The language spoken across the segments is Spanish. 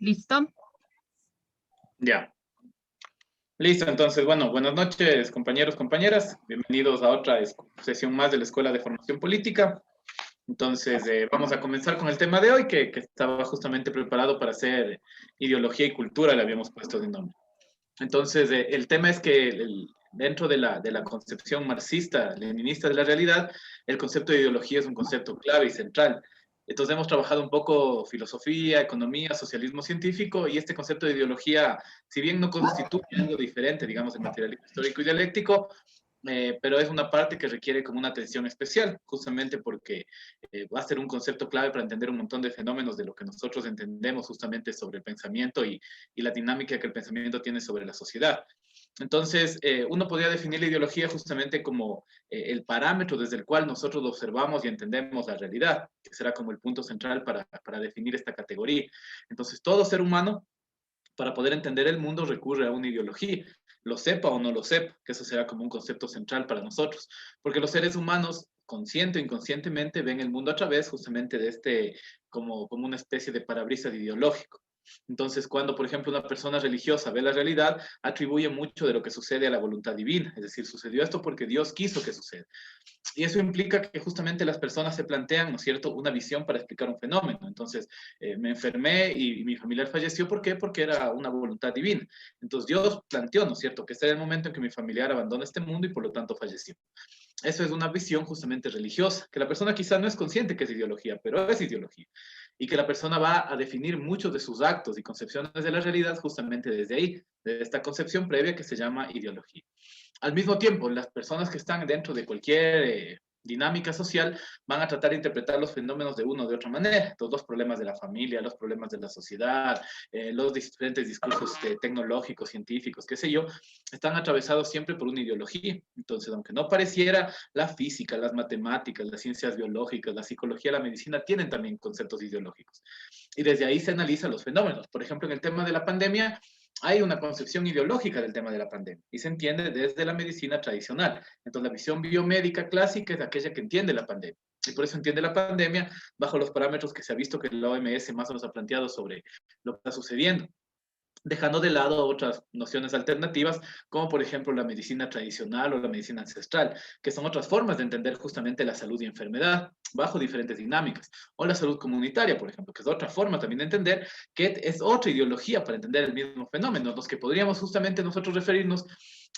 ¿Listo? Ya, listo. Entonces, bueno, buenas noches, compañeros, compañeras. Bienvenidos a otra sesión más de la Escuela de Formación Política. Entonces, vamos a comenzar con el tema de hoy, que estaba justamente preparado para hacer ideología y cultura, le habíamos puesto de nombre. Entonces, el tema es que dentro de la concepción marxista, leninista de la realidad, el concepto de ideología es un concepto clave y central. Entonces, hemos trabajado un poco filosofía, economía, socialismo científico, y este concepto de ideología, si bien no constituye algo diferente, digamos, en materialismo histórico y dialéctico, pero es una parte que requiere como una atención especial, justamente porque va a ser un concepto clave para entender un montón de fenómenos de lo que nosotros entendemos justamente sobre el pensamiento y la dinámica que el pensamiento tiene sobre la sociedad. Entonces, uno podría definir la ideología justamente como el parámetro desde el cual nosotros observamos y entendemos la realidad, que será como el punto central para definir esta categoría. Entonces, todo ser humano, para poder entender el mundo, recurre a una ideología, lo sepa o no lo sepa, que eso será como un concepto central para nosotros, porque los seres humanos, consciente o inconscientemente, ven el mundo a través justamente de como una especie de parabrisas ideológico. Entonces, cuando, por ejemplo, una persona religiosa ve la realidad, atribuye mucho de lo que sucede a la voluntad divina, es decir, sucedió esto porque Dios quiso que suceda. Y eso implica que justamente las personas se plantean, ¿no es cierto?, una visión para explicar un fenómeno. Entonces, me enfermé y mi familiar falleció. ¿Por qué? Porque era una voluntad divina. Entonces, Dios planteó, ¿no es cierto?, que este era el momento en que mi familiar abandona este mundo y por lo tanto falleció. Eso es una visión justamente religiosa, que la persona quizá no es consciente que es ideología, pero es ideología. Y que la persona va a definir muchos de sus actos y concepciones de la realidad justamente desde ahí, de esta concepción previa que se llama ideología. Al mismo tiempo, las personas que están dentro de cualquier dinámica social van a tratar de interpretar los fenómenos de una o de otra manera. Todos los problemas de la familia, los problemas de la sociedad, los diferentes discursos tecnológicos, científicos, qué sé yo, están atravesados siempre por una ideología. Entonces, aunque no pareciera, la física, las matemáticas, las ciencias biológicas, la psicología, la medicina tienen también conceptos ideológicos. Y desde ahí se analizan los fenómenos. Por ejemplo, en el tema de la pandemia, hay una concepción ideológica del tema de la pandemia y se entiende desde la medicina tradicional. Entonces, la visión biomédica clásica es aquella que entiende la pandemia. Y por eso entiende la pandemia bajo los parámetros que se ha visto que la OMS más nos ha planteado sobre lo que está sucediendo, dejando de lado otras nociones alternativas, como por ejemplo la medicina tradicional o la medicina ancestral, que son otras formas de entender justamente la salud y enfermedad bajo diferentes dinámicas, o la salud comunitaria, por ejemplo, que es otra forma también de entender, que es otra ideología para entender el mismo fenómeno, los que podríamos justamente nosotros referirnos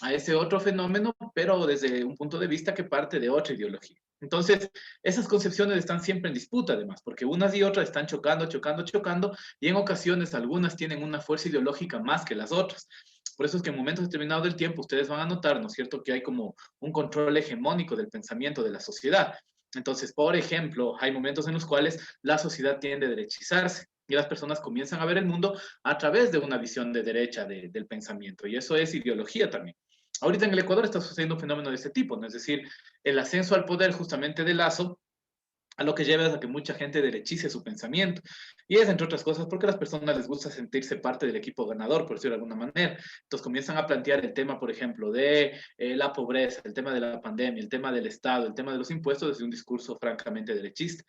a ese otro fenómeno, pero desde un punto de vista que parte de otra ideología. Entonces, esas concepciones están siempre en disputa, además, porque unas y otras están chocando, chocando, chocando, y en ocasiones algunas tienen una fuerza ideológica más que las otras. Por eso es que en momentos determinados del tiempo ustedes van a notar, ¿no es cierto?, que hay como un control hegemónico del pensamiento de la sociedad. Entonces, por ejemplo, hay momentos en los cuales la sociedad tiende a derechizarse y las personas comienzan a ver el mundo a través de una visión de derecha del pensamiento, y eso es ideología también. Ahorita en el Ecuador está sucediendo un fenómeno de este tipo, ¿no? Es decir, el ascenso al poder justamente de Lazo, a lo que lleva a que mucha gente derechice su pensamiento. Y es, entre otras cosas, porque a las personas les gusta sentirse parte del equipo ganador, por decirlo de alguna manera. Entonces comienzan a plantear el tema, por ejemplo, de la pobreza, el tema de la pandemia, el tema del Estado, el tema de los impuestos, desde un discurso francamente derechista.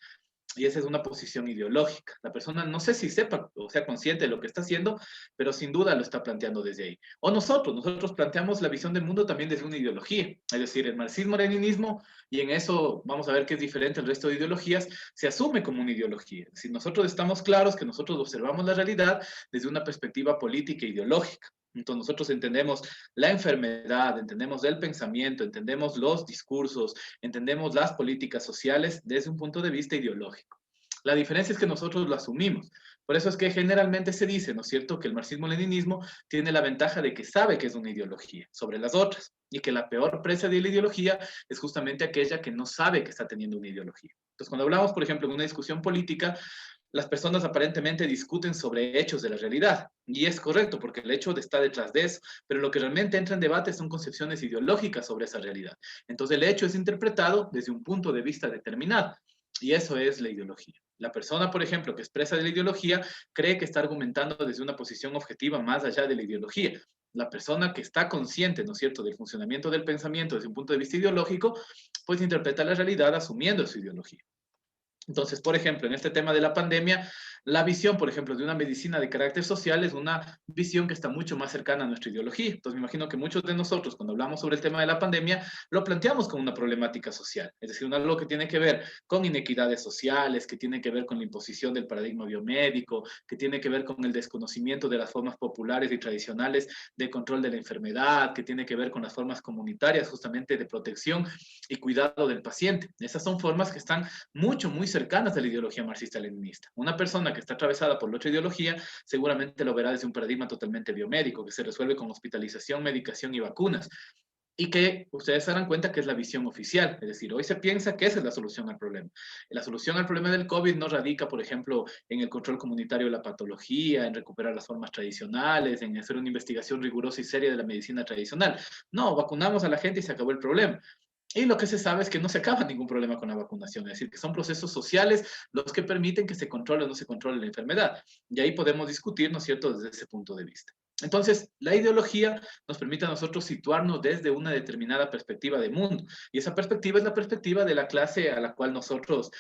Y esa es una posición ideológica. La persona no sé si sepa o sea consciente de lo que está haciendo, pero sin duda lo está planteando desde ahí. O nosotros planteamos la visión del mundo también desde una ideología, es decir, el marxismo-leninismo, y en eso vamos a ver que es diferente al resto de ideologías, se asume como una ideología. Si nosotros estamos claros que nosotros observamos la realidad desde una perspectiva política e ideológica. Entonces nosotros entendemos la enfermedad, entendemos el pensamiento, entendemos los discursos, entendemos las políticas sociales desde un punto de vista ideológico. La diferencia es que nosotros lo asumimos. Por eso es que generalmente se dice, ¿no es cierto?, que el marxismo-leninismo tiene la ventaja de que sabe que es una ideología sobre las otras y que la peor presa de la ideología es justamente aquella que no sabe que está teniendo una ideología. Entonces, cuando hablamos, por ejemplo, de una discusión política, las personas aparentemente discuten sobre hechos de la realidad. Y es correcto, porque el hecho está detrás de eso, pero lo que realmente entra en debate son concepciones ideológicas sobre esa realidad. Entonces el hecho es interpretado desde un punto de vista determinado. Y eso es la ideología. La persona, por ejemplo, que expresa de la ideología, cree que está argumentando desde una posición objetiva más allá de la ideología. La persona que está consciente, ¿no es cierto?, del funcionamiento del pensamiento desde un punto de vista ideológico, pues interpreta la realidad asumiendo su ideología. Entonces, por ejemplo, en este tema de la pandemia, la visión, por ejemplo, de una medicina de carácter social es una visión que está mucho más cercana a nuestra ideología. Entonces, me imagino que muchos de nosotros, cuando hablamos sobre el tema de la pandemia, lo planteamos como una problemática social, es decir, algo que tiene que ver con inequidades sociales, que tiene que ver con la imposición del paradigma biomédico, que tiene que ver con el desconocimiento de las formas populares y tradicionales de control de la enfermedad, que tiene que ver con las formas comunitarias justamente de protección y cuidado del paciente. Esas son formas que están muy cercanas a la ideología marxista-leninista. Una persona que está atravesada por la otra ideología seguramente lo verá desde un paradigma totalmente biomédico, que se resuelve con hospitalización, medicación y vacunas. Y que ustedes se darán cuenta que es la visión oficial, es decir, hoy se piensa que esa es la solución al problema. La solución al problema del COVID no radica, por ejemplo, en el control comunitario de la patología, en recuperar las formas tradicionales, en hacer una investigación rigurosa y seria de la medicina tradicional. No, vacunamos a la gente y se acabó el problema. Y lo que se sabe es que no se acaba ningún problema con la vacunación, es decir, que son procesos sociales los que permiten que se controle o no se controle la enfermedad. Y ahí podemos discutir, ¿no es cierto?, desde ese punto de vista. Entonces, la ideología nos permite a nosotros situarnos desde una determinada perspectiva de mundo. Y esa perspectiva es la perspectiva de la clase a la cual nosotros,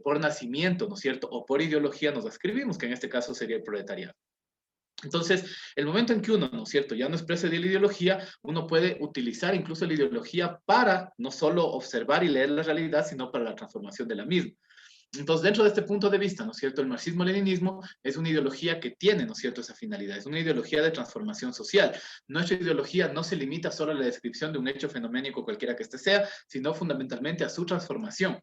por nacimiento, ¿no es cierto?, o por ideología nos ascribimos, que en este caso sería el proletariado. Entonces, el momento en que uno, ¿no es cierto?, ya no expresa de la ideología, uno puede utilizar incluso la ideología para no solo observar y leer la realidad, sino para la transformación de la misma. Entonces, dentro de este punto de vista, ¿no es cierto?, el marxismo-leninismo es una ideología que tiene, ¿no es cierto?, esa finalidad, es una ideología de transformación social. Nuestra ideología no se limita solo a la descripción de un hecho fenoménico cualquiera que este sea, sino fundamentalmente a su transformación.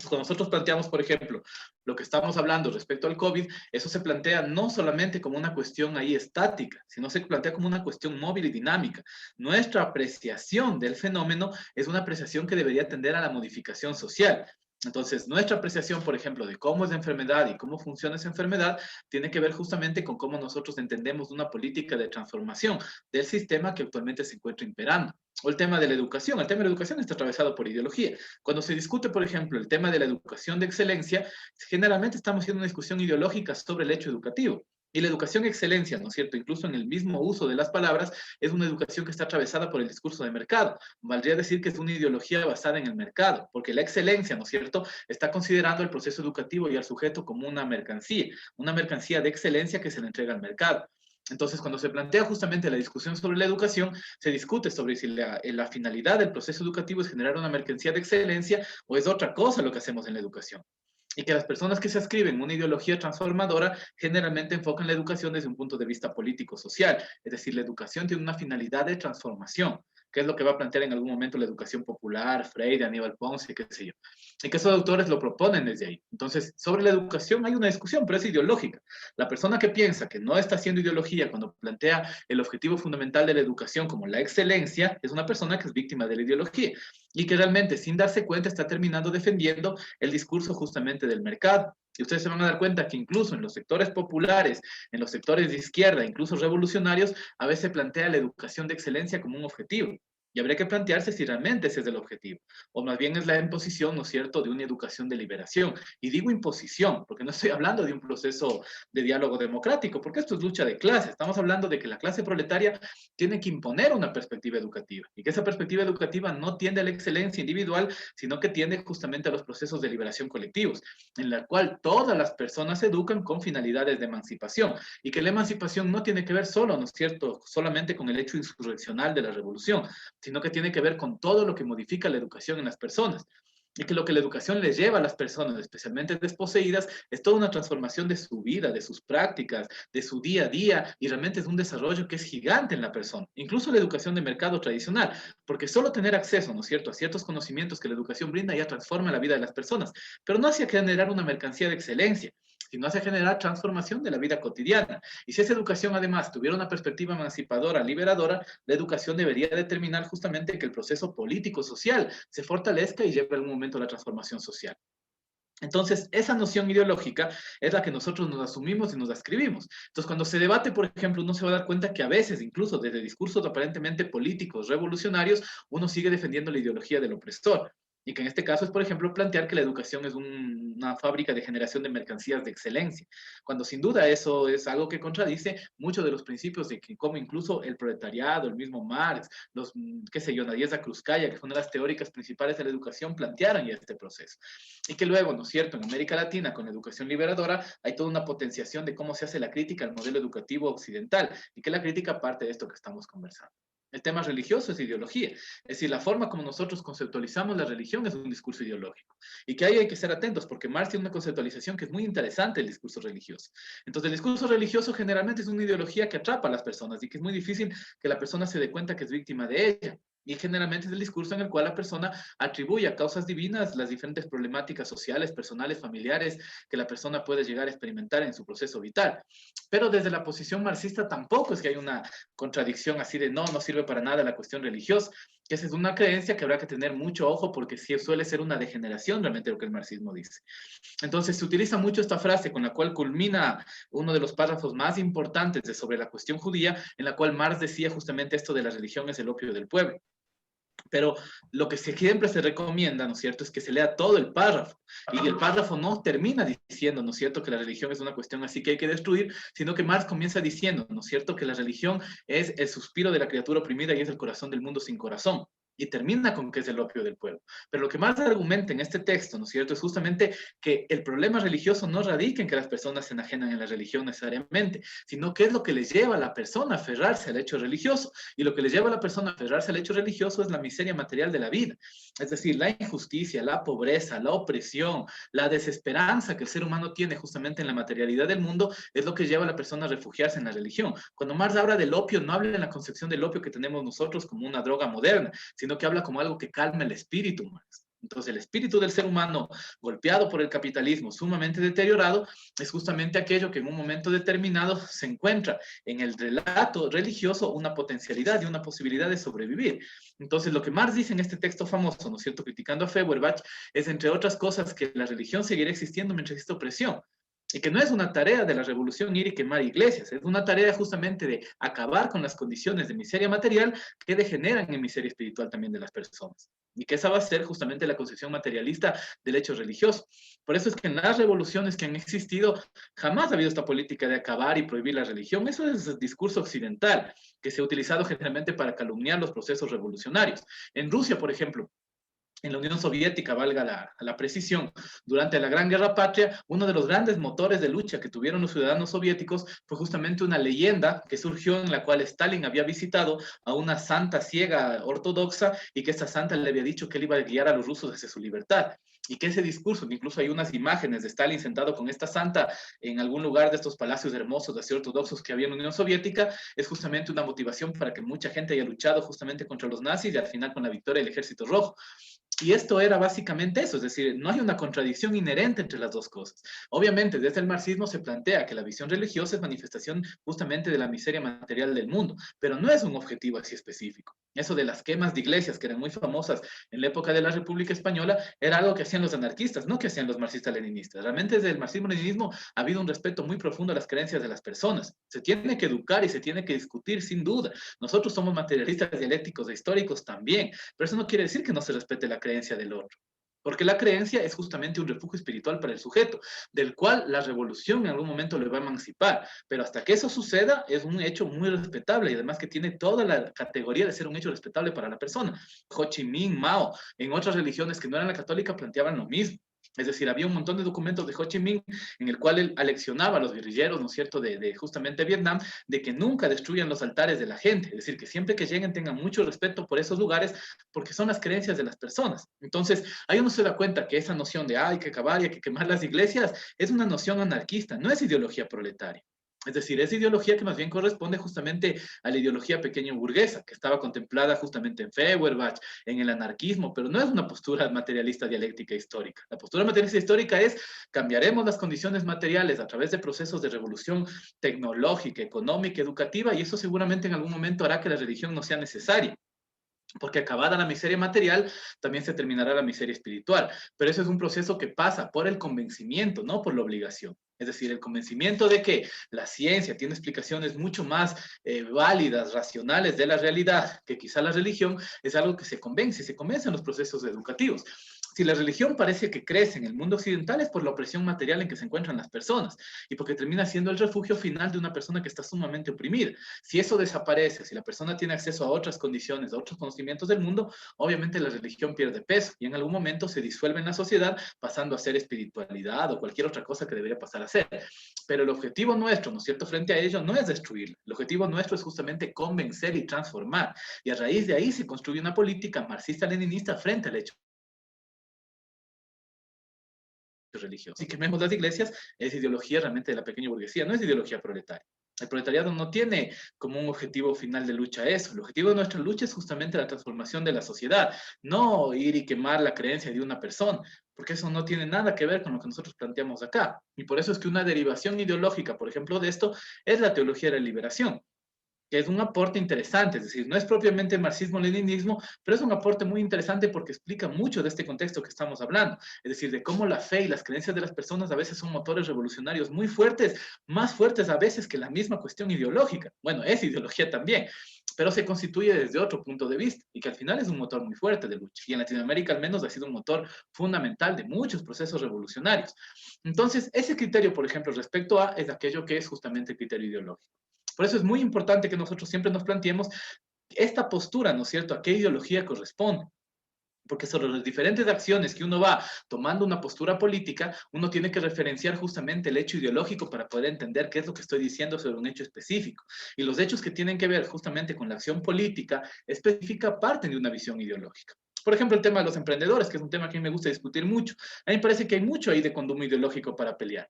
Cuando nosotros planteamos, por ejemplo, lo que estamos hablando respecto al COVID, eso se plantea no solamente como una cuestión ahí estática, sino se plantea como una cuestión móvil y dinámica. Nuestra apreciación del fenómeno es una apreciación que debería tender a la modificación social. Entonces, nuestra apreciación, por ejemplo, de cómo es la enfermedad y cómo funciona esa enfermedad, tiene que ver justamente con cómo nosotros entendemos una política de transformación del sistema que actualmente se encuentra imperando. O el tema de la educación. El tema de la educación está atravesado por ideología. Cuando se discute, por ejemplo, el tema de la educación de excelencia, generalmente estamos haciendo una discusión ideológica sobre el hecho educativo. Y la educación excelencia, ¿no es cierto?, incluso en el mismo uso de las palabras, es una educación que está atravesada por el discurso de mercado. Valdría decir que es una ideología basada en el mercado, porque la excelencia, ¿no es cierto?, está considerando el proceso educativo y al sujeto como una mercancía de excelencia que se le entrega al mercado. Entonces, cuando se plantea justamente la discusión sobre la educación, se discute sobre si la finalidad del proceso educativo es generar una mercancía de excelencia o es otra cosa lo que hacemos en la educación. Y que las personas que se ascriben una ideología transformadora generalmente enfocan la educación desde un punto de vista político-social. Es decir, la educación tiene una finalidad de transformación, que es lo que va a plantear en algún momento la educación popular, Freire, Aníbal Ponce, qué sé yo. Y que esos autores lo proponen desde ahí. Entonces, sobre la educación hay una discusión, pero es ideológica. La persona que piensa que no está haciendo ideología cuando plantea el objetivo fundamental de la educación como la excelencia, es una persona que es víctima de la ideología y que realmente sin darse cuenta está terminando defendiendo el discurso justamente del mercado. Y ustedes se van a dar cuenta que incluso en los sectores populares, en los sectores de izquierda, incluso revolucionarios, a veces plantea la educación de excelencia como un objetivo. Y habría que plantearse si realmente ese es el objetivo, o más bien es la imposición, ¿no es cierto?, de una educación de liberación. Y digo imposición, porque no estoy hablando de un proceso de diálogo democrático, porque esto es lucha de clases. Estamos hablando de que la clase proletaria tiene que imponer una perspectiva educativa, y que esa perspectiva educativa no tiende a la excelencia individual, sino que tiende justamente a los procesos de liberación colectivos, en la cual todas las personas se educan con finalidades de emancipación, y que la emancipación no tiene que ver solo, ¿no es cierto?, solamente con el hecho insurreccional de la revolución, sino que tiene que ver con todo lo que modifica la educación en las personas. Y que lo que la educación les lleva a las personas, especialmente desposeídas, es toda una transformación de su vida, de sus prácticas, de su día a día, y realmente es un desarrollo que es gigante en la persona. Incluso la educación de mercado tradicional, porque solo tener acceso, ¿no es cierto?, a ciertos conocimientos que la educación brinda ya transforma la vida de las personas, pero no hacia generar una mercancía de excelencia, sino hacia generar transformación de la vida cotidiana. Y si esa educación además tuviera una perspectiva emancipadora, liberadora, la educación debería determinar justamente que el proceso político-social se fortalezca y lleve en algún momento a la transformación social. Entonces, esa noción ideológica es la que nosotros nos asumimos y nos ascribimos. Entonces, cuando se debate, por ejemplo, uno se va a dar cuenta que a veces, incluso desde discursos aparentemente políticos, revolucionarios, uno sigue defendiendo la ideología del opresor. Y que en este caso es, por ejemplo, plantear que la educación es una fábrica de generación de mercancías de excelencia, cuando sin duda eso es algo que contradice muchos de los principios de que como incluso el proletariado, el mismo Marx, los, qué sé yo, Nadiezhda Krúpskaya, que fue una de las teóricas principales de la educación, plantearon ya este proceso. Y que luego, ¿no es cierto?, en América Latina, con la educación liberadora, hay toda una potenciación de cómo se hace la crítica al modelo educativo occidental, y que la crítica parte de esto que estamos conversando. El tema religioso es ideología, es decir, la forma como nosotros conceptualizamos la religión es un discurso ideológico. Y que ahí hay que ser atentos, porque Marx tiene una conceptualización que es muy interesante del discurso religioso. Entonces, el discurso religioso generalmente es una ideología que atrapa a las personas y que es muy difícil que la persona se dé cuenta que es víctima de ella. Y generalmente es el discurso en el cual la persona atribuye a causas divinas las diferentes problemáticas sociales, personales, familiares que la persona puede llegar a experimentar en su proceso vital. Pero desde la posición marxista tampoco es que hay una contradicción así de no, no sirve para nada la cuestión religiosa, que esa es una creencia que habrá que tener mucho ojo porque sí suele ser una degeneración realmente lo que el marxismo dice. Entonces se utiliza mucho esta frase con la cual culmina uno de los párrafos más importantes de sobre la cuestión judía, en la cual Marx decía justamente esto de la religión es el opio del pueblo. Pero lo que siempre se recomienda, ¿no es cierto?, es que se lea todo el párrafo. Y el párrafo no termina diciendo, ¿no es cierto?, que la religión es una cuestión así que hay que destruir, sino que Marx comienza diciendo, ¿no es cierto?, que la religión es el suspiro de la criatura oprimida y es el corazón del mundo sin corazón. Y termina con que es el opio del pueblo. Pero lo que más argumenta en este texto, ¿no es cierto?, es justamente que el problema religioso no radica en que las personas se enajenan en la religión necesariamente, sino que es lo que les lleva a la persona a aferrarse al hecho religioso. Y lo que les lleva a la persona a aferrarse al hecho religioso es la miseria material de la vida. Es decir, la injusticia, la pobreza, la opresión, la desesperanza que el ser humano tiene justamente en la materialidad del mundo es lo que lleva a la persona a refugiarse en la religión. Cuando Marx habla del opio, no habla en la concepción del opio que tenemos nosotros como una droga moderna, sino que habla como algo que calma el espíritu, Marx. Entonces, el espíritu del ser humano, golpeado por el capitalismo, sumamente deteriorado, es justamente aquello que en un momento determinado se encuentra en el relato religioso una potencialidad y una posibilidad de sobrevivir. Entonces, lo que Marx dice en este texto famoso, ¿no es cierto?, criticando a Feuerbach, es, entre otras cosas, que la religión seguirá existiendo mientras exista opresión. Y que no es una tarea de la revolución ir y quemar iglesias, es una tarea justamente de acabar con las condiciones de miseria material que degeneran en miseria espiritual también de las personas. Y que esa va a ser justamente la concepción materialista del hecho religioso. Por eso es que en las revoluciones que han existido jamás ha habido esta política de acabar y prohibir la religión. Eso es el discurso occidental que se ha utilizado generalmente para calumniar los procesos revolucionarios. En Rusia, por ejemplo, en la Unión Soviética, valga la precisión, durante la Gran Guerra Patria, uno de los grandes motores de lucha que tuvieron los ciudadanos soviéticos fue justamente una leyenda que surgió en la cual Stalin había visitado a una santa ciega ortodoxa y que esta santa le había dicho que él iba a guiar a los rusos hacia su libertad. Y que ese discurso, que incluso hay unas imágenes de Stalin sentado con esta santa en algún lugar de estos palacios hermosos así ortodoxos que había en la Unión Soviética, es justamente una motivación para que mucha gente haya luchado justamente contra los nazis y al final con la victoria del Ejército Rojo. Y esto era básicamente eso, es decir, no hay una contradicción inherente entre las dos cosas. Obviamente, desde el marxismo se plantea que la visión religiosa es manifestación justamente de la miseria material del mundo, pero no es un objetivo así específico. Eso de las quemas de iglesias, que eran muy famosas en la época de la República Española, era algo que hacían los anarquistas, no que hacían los marxistas-leninistas. Realmente desde el marxismo-leninismo ha habido un respeto muy profundo a las creencias de las personas. Se tiene que educar y se tiene que discutir sin duda. Nosotros somos materialistas dialécticos e históricos también, pero eso no quiere decir que no se respete la creencia del otro. Porque la creencia es justamente un refugio espiritual para el sujeto, del cual la revolución en algún momento le va a emancipar. Pero hasta que eso suceda, es un hecho muy respetable y además que tiene toda la categoría de ser un hecho respetable para la persona. Ho Chi Minh, Mao, en otras religiones que no eran la católica planteaban lo mismo. Es decir, había un montón de documentos de Ho Chi Minh en el cual él aleccionaba a los guerrilleros, ¿no es cierto?, de justamente Vietnam, de que nunca destruyan los altares de la gente. Es decir, que siempre que lleguen tengan mucho respeto por esos lugares, porque son las creencias de las personas. Entonces, ahí uno se da cuenta que esa noción de hay que acabar y hay que quemar las iglesias es una noción anarquista, no es ideología proletaria. Es decir, es ideología que más bien corresponde justamente a la ideología pequeño burguesa, que estaba contemplada justamente en Feuerbach, en el anarquismo, pero no es una postura materialista dialéctica histórica. La postura materialista histórica es cambiaremos las condiciones materiales a través de procesos de revolución tecnológica, económica, educativa, y eso seguramente en algún momento hará que la religión no sea necesaria. porque acabada la miseria material, también se terminará la miseria espiritual. Pero eso es un proceso que pasa por el convencimiento, no por la obligación. Es decir, el convencimiento de que la ciencia tiene explicaciones mucho más válidas, racionales de la realidad que quizá la religión, es algo que se convence en los procesos educativos. Si la religión parece que crece en el mundo occidental es por la opresión material en que se encuentran las personas y porque termina siendo el refugio final de una persona que está sumamente oprimida. Si eso desaparece, si la persona tiene acceso a otras condiciones, a otros conocimientos del mundo, obviamente la religión pierde peso y en algún momento se disuelve en la sociedad pasando a ser espiritualidad o cualquier otra cosa que debería pasar a ser. Pero el objetivo nuestro, ¿no es cierto?, frente a ello no es destruirlo. El objetivo nuestro es justamente convencer y transformar. Y a raíz de ahí se construye una política marxista-leninista frente al hecho religioso. Si quememos las iglesias, es ideología realmente de la pequeña burguesía, no es ideología proletaria. El proletariado no tiene como un objetivo final de lucha eso. El objetivo de nuestra lucha es justamente la transformación de la sociedad, no ir y quemar la creencia de una persona, porque eso no tiene nada que ver con lo que nosotros planteamos acá. Y por eso es que una derivación ideológica, por ejemplo, de esto, es la teología de la liberación, que es un aporte interesante, es decir, no es propiamente marxismo-leninismo, pero es un aporte muy interesante porque explica mucho de este contexto que estamos hablando, es decir, de cómo la fe y las creencias de las personas a veces son motores revolucionarios muy fuertes, más fuertes a veces que la misma cuestión ideológica. Bueno, es ideología también, pero se constituye desde otro punto de vista y que al final es un motor muy fuerte de lucha. Y en Latinoamérica al menos ha sido un motor fundamental de muchos procesos revolucionarios. Entonces, ese criterio, por ejemplo, respecto a, es aquello que es justamente el criterio ideológico. Por eso es muy importante que nosotros siempre nos planteemos esta postura, ¿no es cierto?, a qué ideología corresponde. Porque sobre las diferentes acciones que uno va tomando una postura política, uno tiene que referenciar justamente el hecho ideológico para poder entender qué es lo que estoy diciendo sobre un hecho específico. Y los hechos que tienen que ver justamente con la acción política específica parten de una visión ideológica. Por ejemplo, el tema de los emprendedores, que es un tema que a mí me gusta discutir mucho. A mí me parece que hay mucho ahí de consumo ideológico para pelear.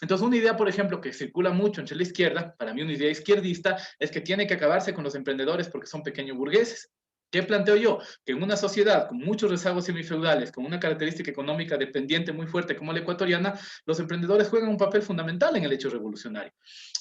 Entonces, una idea, por ejemplo, que circula mucho entre la izquierda, para mí una idea izquierdista, es que tiene que acabarse con los emprendedores porque son pequeños burgueses. ¿Qué planteo yo? Que en una sociedad con muchos rezagos semifeudales, con una característica económica dependiente muy fuerte como la ecuatoriana, los emprendedores juegan un papel fundamental en el hecho revolucionario.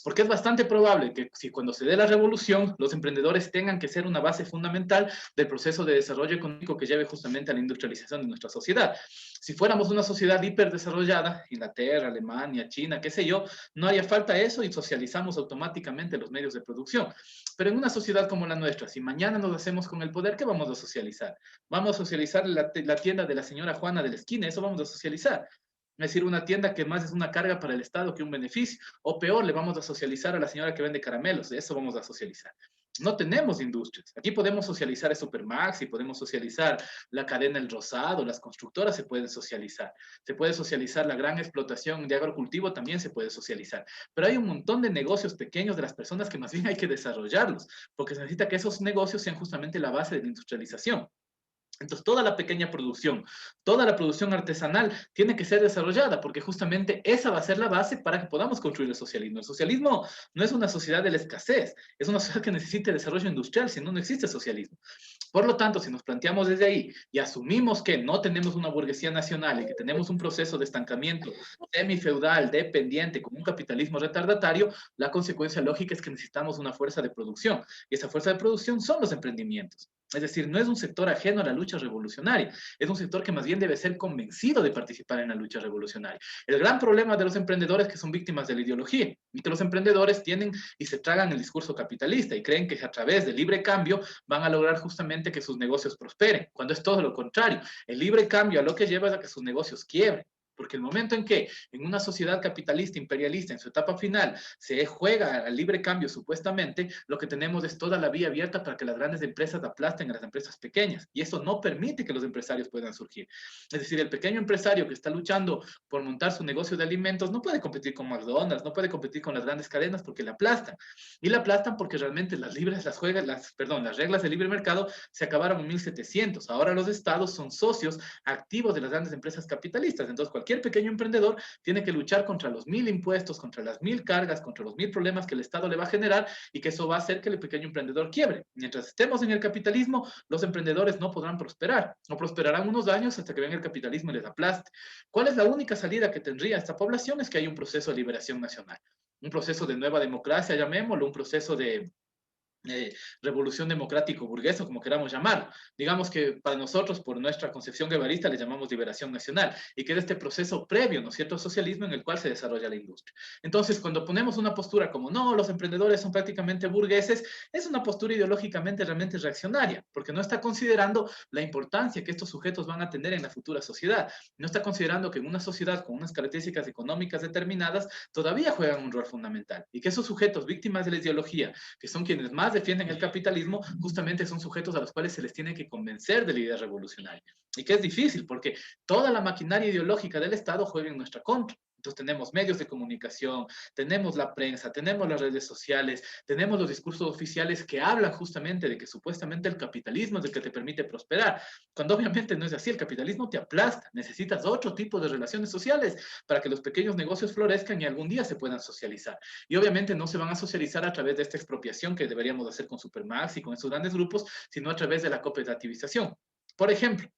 Porque es bastante probable que si cuando se dé la revolución, los emprendedores tengan que ser una base fundamental del proceso de desarrollo económico que lleve justamente a la industrialización de nuestra sociedad. Si fuéramos una sociedad hiperdesarrollada, Inglaterra, Alemania, China, qué sé yo, no haría falta eso y socializamos automáticamente los medios de producción. Pero en una sociedad como la nuestra, si mañana nos hacemos con el poder, ¿qué vamos a socializar? Vamos a socializar la tienda de la señora Juana de la esquina, eso vamos a socializar. Es decir, una tienda que más es una carga para el Estado que un beneficio. O peor, le vamos a socializar a la señora que vende caramelos, eso vamos a socializar. No tenemos industrias. Aquí podemos socializar el Supermax y podemos socializar la cadena El Rosado, las constructoras se pueden socializar. Se puede socializar la gran explotación de agrocultivo, también se puede socializar. Pero hay un montón de negocios pequeños de las personas que más bien hay que desarrollarlos, porque se necesita que esos negocios sean justamente la base de la industrialización. Entonces, toda la producción artesanal tiene que ser desarrollada, porque justamente esa va a ser la base para que podamos construir el socialismo. El socialismo no es una sociedad de la escasez, es una sociedad que necesita desarrollo industrial, si no, no existe socialismo. Por lo tanto, si nos planteamos desde ahí y asumimos que no tenemos una burguesía nacional y que tenemos un proceso de estancamiento semifeudal, dependiente, con un capitalismo retardatario, la consecuencia lógica es que necesitamos una fuerza de producción. Y esa fuerza de producción son los emprendimientos. Es decir, no es un sector ajeno a la lucha revolucionaria, es un sector que más bien debe ser convencido de participar en la lucha revolucionaria. El gran problema de los emprendedores es que son víctimas de la ideología y que los emprendedores tienen y se tragan el discurso capitalista y creen que a través del libre cambio van a lograr justamente que sus negocios prosperen, cuando es todo lo contrario. El libre cambio a lo que lleva es a que sus negocios quiebren. Porque el momento en que en una sociedad capitalista, imperialista, en su etapa final, se juega al libre cambio supuestamente, lo que tenemos es toda la vía abierta para que las grandes empresas aplasten a las empresas pequeñas. Y eso no permite que los empresarios puedan surgir. Es decir, el pequeño empresario que está luchando por montar su negocio de alimentos no puede competir con McDonald's, no puede competir con las grandes cadenas porque la aplastan. Y la aplastan porque realmente las reglas del libre mercado se acabaron en 1700. Ahora los estados son socios activos de las grandes empresas capitalistas. Entonces, cualquier pequeño emprendedor tiene que luchar contra los 1000 impuestos, contra las 1000 cargas, contra los 1000 problemas que el Estado le va a generar y que eso va a hacer que el pequeño emprendedor quiebre. Mientras estemos en el capitalismo, los emprendedores no podrán prosperar, no prosperarán unos años hasta que venga el capitalismo y les aplaste. ¿Cuál es la única salida que tendría esta población? Es que hay un proceso de liberación nacional, un proceso de nueva democracia, llamémoslo, un proceso de revolución democrático burguesa, como queramos llamarlo. Digamos que para nosotros, por nuestra concepción guevarista, le llamamos liberación nacional, y que es este proceso previo, ¿no es cierto?, al socialismo en el cual se desarrolla la industria. Entonces, cuando ponemos una postura como, no, los emprendedores son prácticamente burgueses, es una postura ideológicamente realmente reaccionaria, porque no está considerando la importancia que estos sujetos van a tener en la futura sociedad. No está considerando que en una sociedad con unas características económicas determinadas todavía juegan un rol fundamental, y que esos sujetos víctimas de la ideología, que son quienes más defienden el capitalismo, justamente son sujetos a los cuales se les tiene que convencer de la idea revolucionaria. Y que es difícil, porque toda la maquinaria ideológica del Estado juega en nuestra contra. Entonces tenemos medios de comunicación, tenemos la prensa, tenemos las redes sociales, tenemos los discursos oficiales que hablan justamente de que supuestamente el capitalismo es el que te permite prosperar, cuando obviamente no es así. El capitalismo te aplasta, necesitas otro tipo de relaciones sociales para que los pequeños negocios florezcan y algún día se puedan socializar. Y obviamente no se van a socializar a través de esta expropiación que deberíamos hacer con Supermax y con esos grandes grupos, sino a través de la cooperativización. Por ejemplo,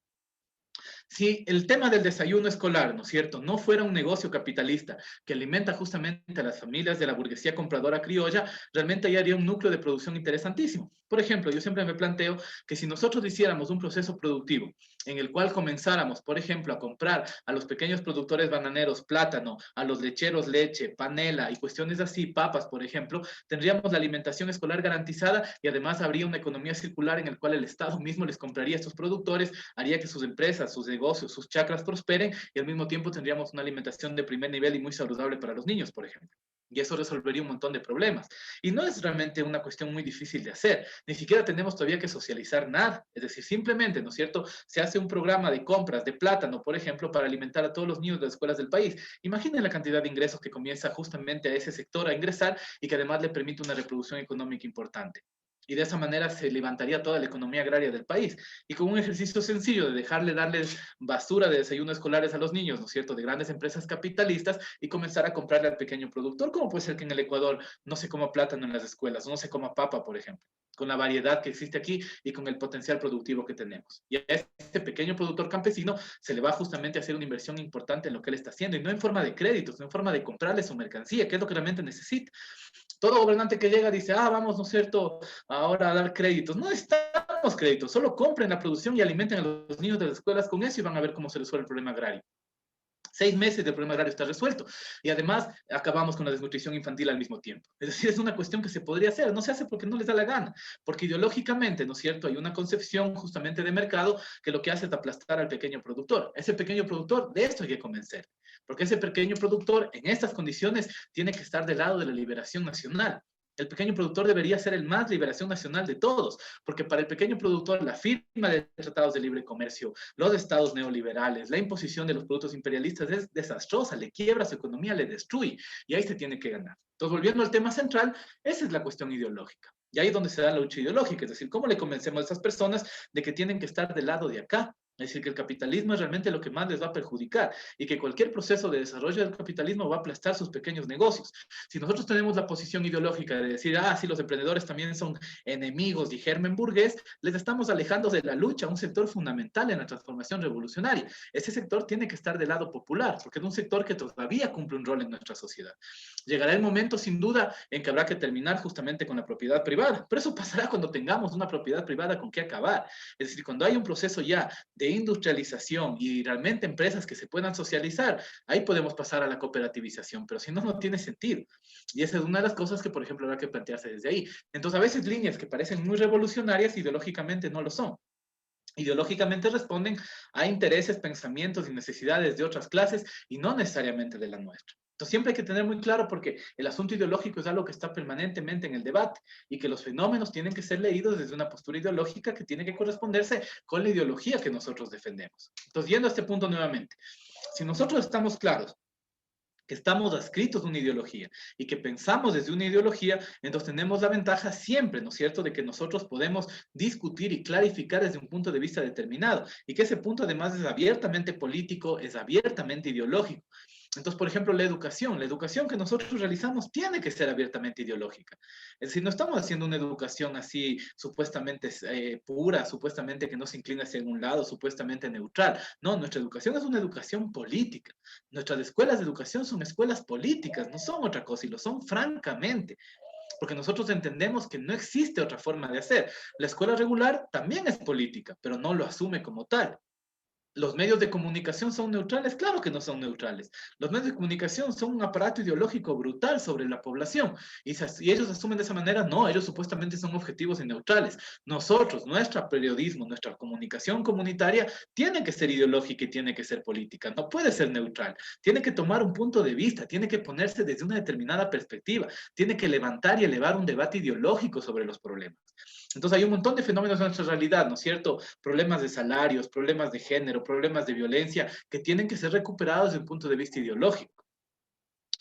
si el tema del desayuno escolar, ¿no es cierto?, no fuera un negocio capitalista que alimenta justamente a las familias de la burguesía compradora criolla, realmente ahí haría un núcleo de producción interesantísimo. Por ejemplo, yo siempre me planteo que si nosotros hiciéramos un proceso productivo en el cual comenzáramos, por ejemplo, a comprar a los pequeños productores bananeros plátano, a los lecheros leche, panela y cuestiones así, papas, por ejemplo, tendríamos la alimentación escolar garantizada, y además habría una economía circular en el cual el Estado mismo les compraría a estos productores, haría que sus empresas, sus negocios, sus chacras prosperen, y al mismo tiempo tendríamos una alimentación de primer nivel y muy saludable para los niños, por ejemplo. Y eso resolvería un montón de problemas. Y no es realmente una cuestión muy difícil de hacer. Ni siquiera tenemos todavía que socializar nada. Es decir, simplemente, ¿no es cierto?, se hace un programa de compras de plátano, por ejemplo, para alimentar a todos los niños de las escuelas del país. Imaginen la cantidad de ingresos que comienza justamente a ese sector a ingresar, y que además le permite una reproducción económica importante. Y de esa manera se levantaría toda la economía agraria del país. Y con un ejercicio sencillo de darles basura de desayuno escolares a los niños, ¿no es cierto?, de grandes empresas capitalistas, y comenzar a comprarle al pequeño productor, como puede ser que en el Ecuador no se coma plátano en las escuelas, no se coma papa, por ejemplo, con la variedad que existe aquí y con el potencial productivo que tenemos. Y a este pequeño productor campesino se le va justamente a hacer una inversión importante en lo que él está haciendo, y no en forma de créditos, sino en forma de comprarle su mercancía, que es lo que realmente necesita. Todo gobernante que llega dice, vamos, ¿no es cierto?, ahora a dar créditos. No estamos créditos, solo compren la producción y alimenten a los niños de las escuelas con eso, y van a ver cómo se resuelve el problema agrario. 6 meses del problema agrario está resuelto. Y además acabamos con la desnutrición infantil al mismo tiempo. Es decir, es una cuestión que se podría hacer. No se hace porque no les da la gana. Porque ideológicamente, ¿no es cierto?, hay una concepción justamente de mercado que lo que hace es aplastar al pequeño productor. Ese pequeño productor, de esto hay que convencer. Porque ese pequeño productor, en estas condiciones, tiene que estar del lado de la liberación nacional. El pequeño productor debería ser el más liberación nacional de todos, porque para el pequeño productor la firma de tratados de libre comercio, los estados neoliberales, la imposición de los productos imperialistas es desastrosa, le quiebra su economía, le destruye, y ahí se tiene que ganar. Entonces, volviendo al tema central, esa es la cuestión ideológica. Y ahí es donde se da la lucha ideológica, es decir, ¿cómo le convencemos a estas personas de que tienen que estar del lado de acá? Es decir, que el capitalismo es realmente lo que más les va a perjudicar, y que cualquier proceso de desarrollo del capitalismo va a aplastar sus pequeños negocios. Si nosotros tenemos la posición ideológica de decir, sí, los emprendedores también son enemigos y germen burgués, les estamos alejando de la lucha a un sector fundamental en la transformación revolucionaria. Ese sector tiene que estar del lado popular, porque es un sector que todavía cumple un rol en nuestra sociedad. Llegará el momento, sin duda, en que habrá que terminar justamente con la propiedad privada, pero eso pasará cuando tengamos una propiedad privada con qué acabar. Es decir, cuando hay un proceso ya de industrialización y realmente empresas que se puedan socializar, ahí podemos pasar a la cooperativización, pero si no, no tiene sentido. Y esa es una de las cosas que, por ejemplo, habrá que plantearse desde ahí. Entonces, a veces líneas que parecen muy revolucionarias, ideológicamente no lo son. Ideológicamente responden a intereses, pensamientos y necesidades de otras clases, y no necesariamente de la nuestra. Entonces siempre hay que tener muy claro, porque el asunto ideológico es algo que está permanentemente en el debate, y que los fenómenos tienen que ser leídos desde una postura ideológica que tiene que corresponderse con la ideología que nosotros defendemos. Entonces, yendo a este punto nuevamente, si nosotros estamos claros que estamos adscritos a una ideología y que pensamos desde una ideología, entonces tenemos la ventaja siempre, ¿no es cierto?, de que nosotros podemos discutir y clarificar desde un punto de vista determinado, y que ese punto además es abiertamente político, es abiertamente ideológico. Entonces, por ejemplo, la educación que nosotros realizamos tiene que ser abiertamente ideológica. Es decir, no estamos haciendo una educación así supuestamente pura, supuestamente que no se inclina hacia un lado, supuestamente neutral. No, nuestra educación es una educación política. Nuestras escuelas de educación son escuelas políticas, no son otra cosa, y lo son francamente. porque nosotros entendemos que no existe otra forma de hacer. La escuela regular también es política, pero no lo asume como tal. ¿Los medios de comunicación son neutrales? Claro que no son neutrales. Los medios de comunicación son un aparato ideológico brutal sobre la población. Y ellos asumen de esa manera, no, ellos supuestamente son objetivos y neutrales. Nosotros, nuestro periodismo, nuestra comunicación comunitaria, tiene que ser ideológica y tiene que ser política. No puede ser neutral. Tiene que tomar un punto de vista, tiene que ponerse desde una determinada perspectiva, tiene que levantar y elevar un debate ideológico sobre los problemas. Entonces hay un montón de fenómenos en nuestra realidad, ¿no es cierto? Problemas de salarios, problemas de género, problemas de violencia, que tienen que ser recuperados desde un punto de vista ideológico.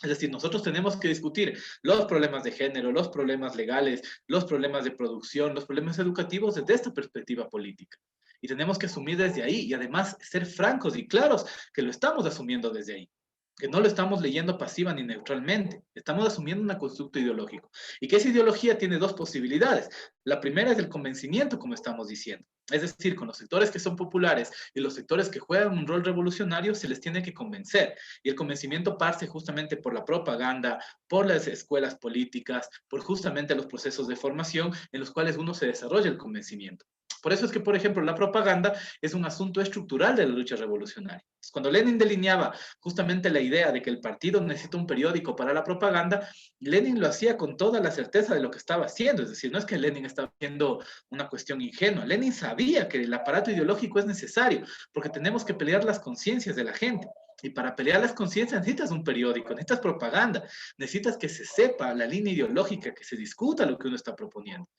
Es decir, nosotros tenemos que discutir los problemas de género, los problemas legales, los problemas de producción, los problemas educativos desde esta perspectiva política. Y tenemos que asumir desde ahí y además ser francos y claros que lo estamos asumiendo desde ahí, que no lo estamos leyendo pasiva ni neutralmente, estamos asumiendo un constructo ideológico. Y que esa ideología tiene dos posibilidades. La primera es el convencimiento, como estamos diciendo. Es decir, con los sectores que son populares y los sectores que juegan un rol revolucionario, se les tiene que convencer. Y el convencimiento parte justamente por la propaganda, por las escuelas políticas, por justamente los procesos de formación en los cuales uno se desarrolla el convencimiento. Por eso es que, por ejemplo, la propaganda es un asunto estructural de la lucha revolucionaria. Cuando Lenin delineaba justamente la idea de que el partido necesita un periódico para la propaganda, Lenin lo hacía con toda la certeza de lo que estaba haciendo. Es decir, no es que Lenin estaba haciendo una cuestión ingenua. Lenin sabía que el aparato ideológico es necesario porque tenemos que pelear las conciencias de la gente. Y para pelear las conciencias necesitas un periódico, necesitas propaganda, necesitas que se sepa la línea ideológica, que se discuta lo que uno está proponiendo.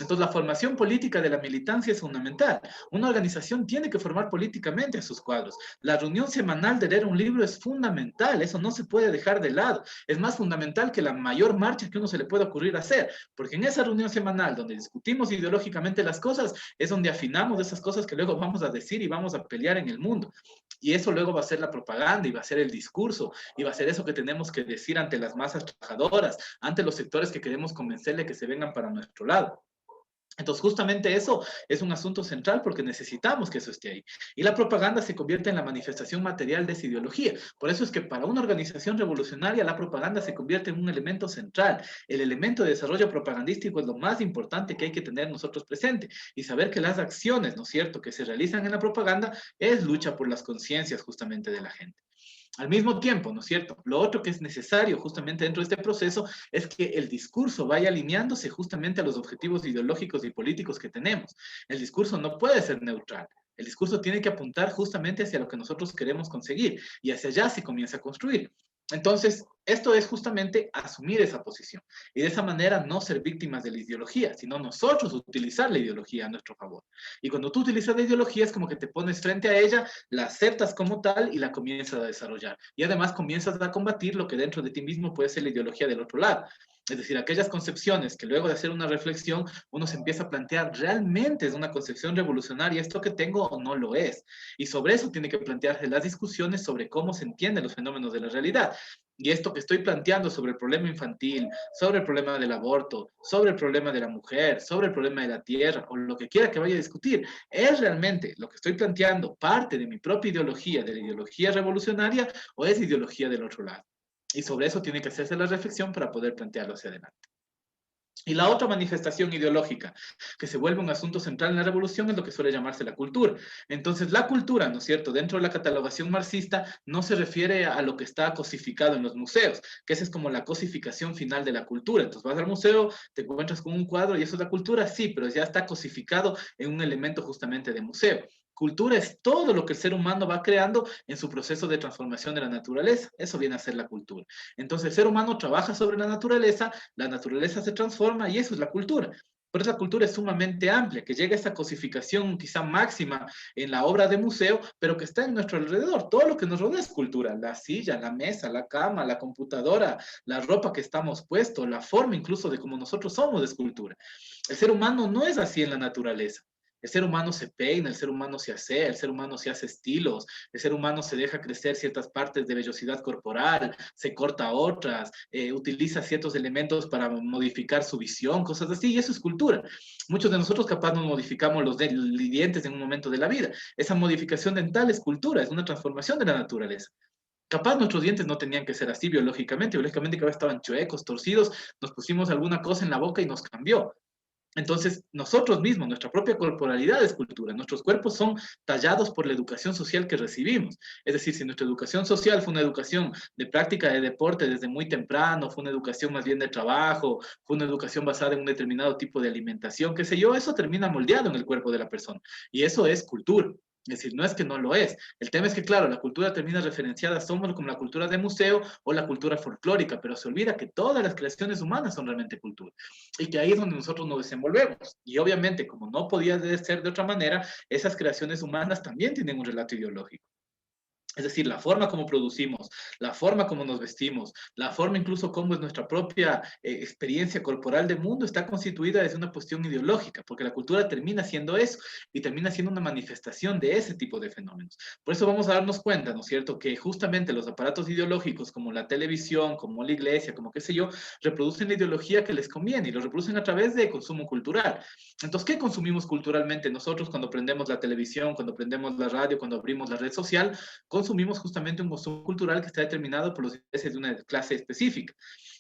Entonces, la formación política de la militancia es fundamental. Una organización tiene que formar políticamente a sus cuadros. La reunión semanal de leer un libro es fundamental, eso no se puede dejar de lado. Es más fundamental que la mayor marcha que uno se le pueda ocurrir hacer, porque en esa reunión semanal donde discutimos ideológicamente las cosas, es donde afinamos esas cosas que luego vamos a decir y vamos a pelear en el mundo. Y eso luego va a ser la propaganda y va a ser el discurso y va a ser eso que tenemos que decir ante las masas trabajadoras, ante los sectores que queremos convencerle que se vengan para nuestro lado. Entonces, justamente eso es un asunto central porque necesitamos que eso esté ahí. Y la propaganda se convierte en la manifestación material de esa ideología. Por eso es que para una organización revolucionaria la propaganda se convierte en un elemento central. El elemento de desarrollo propagandístico es lo más importante que hay que tener nosotros presente y saber que las acciones, ¿no es cierto?, que se realizan en la propaganda es lucha por las conciencias justamente de la gente. Al mismo tiempo, ¿no es cierto? Lo otro que es necesario justamente dentro de este proceso es que el discurso vaya alineándose justamente a los objetivos ideológicos y políticos que tenemos. El discurso no puede ser neutral. El discurso tiene que apuntar justamente hacia lo que nosotros queremos conseguir y hacia allá se comienza a construir. Entonces, esto es justamente asumir esa posición y de esa manera no ser víctimas de la ideología, sino nosotros utilizar la ideología a nuestro favor. Y cuando tú utilizas la ideología es como que te pones frente a ella, la aceptas como tal y la comienzas a desarrollar. Y además comienzas a combatir lo que dentro de ti mismo puede ser la ideología del otro lado. Es decir, aquellas concepciones que luego de hacer una reflexión uno se empieza a plantear, ¿realmente es una concepción revolucionaria esto que tengo o no lo es? Y sobre eso tiene que plantearse las discusiones sobre cómo se entienden los fenómenos de la realidad. Y esto que estoy planteando sobre el problema infantil, sobre el problema del aborto, sobre el problema de la mujer, sobre el problema de la tierra, o lo que quiera que vaya a discutir, ¿es realmente lo que estoy planteando parte de mi propia ideología, de la ideología revolucionaria, o es ideología del otro lado? Y sobre eso tiene que hacerse la reflexión para poder plantearlo hacia adelante. Y la otra manifestación ideológica que se vuelve un asunto central en la revolución es lo que suele llamarse la cultura. Entonces, la cultura, ¿no es cierto?, dentro de la catalogación marxista no se refiere a lo que está cosificado en los museos, que esa es como la cosificación final de la cultura. Entonces, vas al museo, te encuentras con un cuadro y eso es la cultura, sí, pero ya está cosificado en un elemento justamente de museo. Cultura es todo lo que el ser humano va creando en su proceso de transformación de la naturaleza. Eso viene a ser la cultura. Entonces, el ser humano trabaja sobre la naturaleza se transforma y eso es la cultura. Por eso la cultura es sumamente amplia, que llega a esta cosificación quizá máxima en la obra de museo, pero que está en nuestro alrededor. Todo lo que nos rodea es cultura. La silla, la mesa, la cama, la computadora, la ropa que estamos puestos, la forma incluso de cómo nosotros somos es cultura. El ser humano no es así en la naturaleza. El ser humano se peina, el ser humano se asea, el ser humano se hace estilos, el ser humano se deja crecer ciertas partes de vellosidad corporal, se corta otras, utiliza ciertos elementos para modificar su visión, cosas así, y eso es cultura. Muchos de nosotros capaz nos modificamos los dientes en un momento de la vida. Esa modificación dental es cultura, es una transformación de la naturaleza. Capaz nuestros dientes no tenían que ser así biológicamente, biológicamente cada vez estaban chuecos, torcidos, nos pusimos alguna cosa en la boca y nos cambió. Entonces, nosotros mismos, nuestra propia corporalidad es cultura. Nuestros cuerpos son tallados por la educación social que recibimos. Es decir, si nuestra educación social fue una educación de práctica de deporte desde muy temprano, fue una educación más bien de trabajo, fue una educación basada en un determinado tipo de alimentación, qué sé yo, eso termina moldeado en el cuerpo de la persona. Y eso es cultura. Es decir, no es que no lo es. El tema es que, claro, la cultura termina referenciada solo como la cultura de museo o la cultura folclórica, pero se olvida que todas las creaciones humanas son realmente cultura y que ahí es donde nosotros nos desenvolvemos. Y obviamente, como no podía ser de otra manera, esas creaciones humanas también tienen un relato ideológico. Es decir, la forma como producimos, la forma como nos vestimos, la forma incluso como es nuestra propia experiencia corporal del mundo está constituida desde una cuestión ideológica, porque la cultura termina siendo eso y termina siendo una manifestación de ese tipo de fenómenos. Por eso vamos a darnos cuenta, ¿no es cierto?, que justamente los aparatos ideológicos como la televisión, como la iglesia, como qué sé yo, reproducen la ideología que les conviene y lo reproducen a través de consumo cultural. Entonces, ¿qué consumimos culturalmente nosotros cuando prendemos la televisión, cuando prendemos la radio, cuando abrimos la red social? Consumimos justamente un consumo cultural que está determinado por los intereses de una clase específica.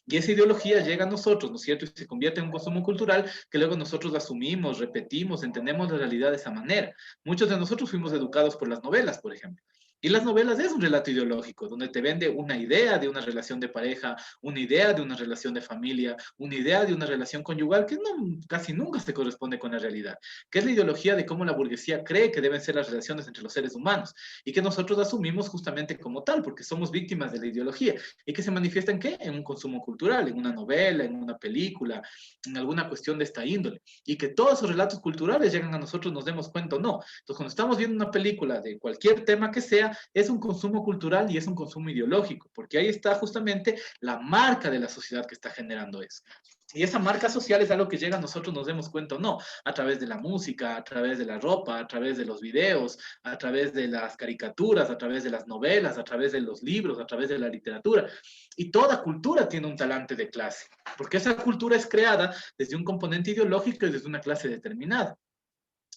Y esa ideología llega a nosotros, ¿no es cierto? Y se convierte en un consumo cultural que luego nosotros asumimos, repetimos, entendemos la realidad de esa manera. Muchos de nosotros fuimos educados por las novelas, por ejemplo. Y las novelas es un relato ideológico, donde te vende una idea de una relación de pareja, una idea de una relación de familia, una idea de una relación conyugal que no, casi nunca se corresponde con la realidad, que es la ideología de cómo la burguesía cree que deben ser las relaciones entre los seres humanos y que nosotros asumimos justamente como tal, porque somos víctimas de la ideología y que se manifiesta en qué? En un consumo cultural, en una novela, en una película, en alguna cuestión de esta índole y que todos esos relatos culturales llegan a nosotros, nos demos cuenta o no. Entonces, cuando estamos viendo una película de cualquier tema que sea, es un consumo cultural y es un consumo ideológico, porque ahí está justamente la marca de la sociedad que está generando eso. Y esa marca social es algo que llega a nosotros, nos demos cuenta o no, a través de la música, a través de la ropa, a través de los videos, a través de las caricaturas, a través de las novelas, a través de los libros, a través de la literatura. Y toda cultura tiene un talante de clase, porque esa cultura es creada desde un componente ideológico y desde una clase determinada.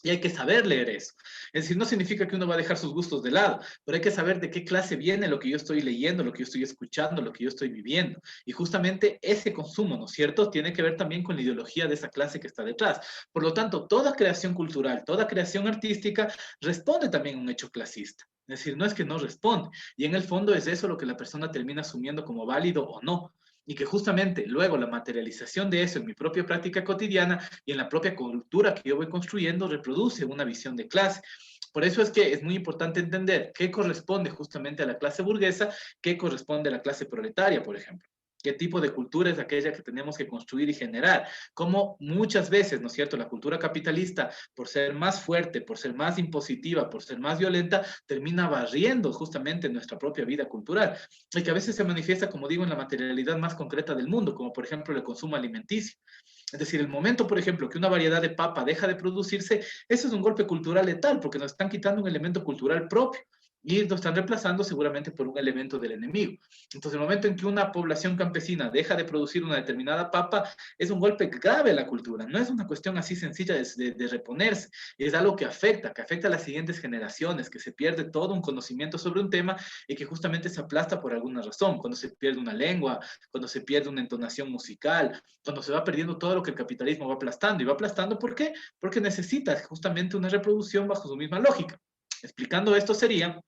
Y hay que saber leer eso. Es decir, no significa que uno va a dejar sus gustos de lado, pero hay que saber de qué clase viene lo que yo estoy leyendo, lo que yo estoy escuchando, lo que yo estoy viviendo. Y justamente ese consumo, ¿no es cierto?, tiene que ver también con la ideología de esa clase que está detrás. Por lo tanto, toda creación cultural, toda creación artística responde también a un hecho clasista. Es decir, no es que no responde. Y en el fondo es eso lo que la persona termina asumiendo como válido o no. Y que justamente luego la materialización de eso en mi propia práctica cotidiana y en la propia cultura que yo voy construyendo reproduce una visión de clase. Por eso es que es muy importante entender qué corresponde justamente a la clase burguesa, qué corresponde a la clase proletaria, por ejemplo. ¿Qué tipo de cultura es aquella que tenemos que construir y generar? Como muchas veces, ¿no es cierto?, la cultura capitalista, por ser más fuerte, por ser más impositiva, por ser más violenta, termina barriendo justamente nuestra propia vida cultural. Y que a veces se manifiesta, como digo, en la materialidad más concreta del mundo, como por ejemplo el consumo alimenticio. Es decir, el momento, por ejemplo, que una variedad de papa deja de producirse, eso es un golpe cultural letal, porque nos están quitando un elemento cultural propio y lo están reemplazando seguramente por un elemento del enemigo. Entonces, el momento en que una población campesina deja de producir una determinada papa, es un golpe grave a la cultura. No es una cuestión así sencilla de reponerse. Es algo que afecta a las siguientes generaciones, que se pierde todo un conocimiento sobre un tema y que justamente se aplasta por alguna razón. Cuando se pierde una lengua, cuando se pierde una entonación musical, cuando se va perdiendo todo lo que el capitalismo va aplastando. ¿Y va aplastando por qué? Porque necesita justamente una reproducción bajo su misma lógica. Explicando esto sería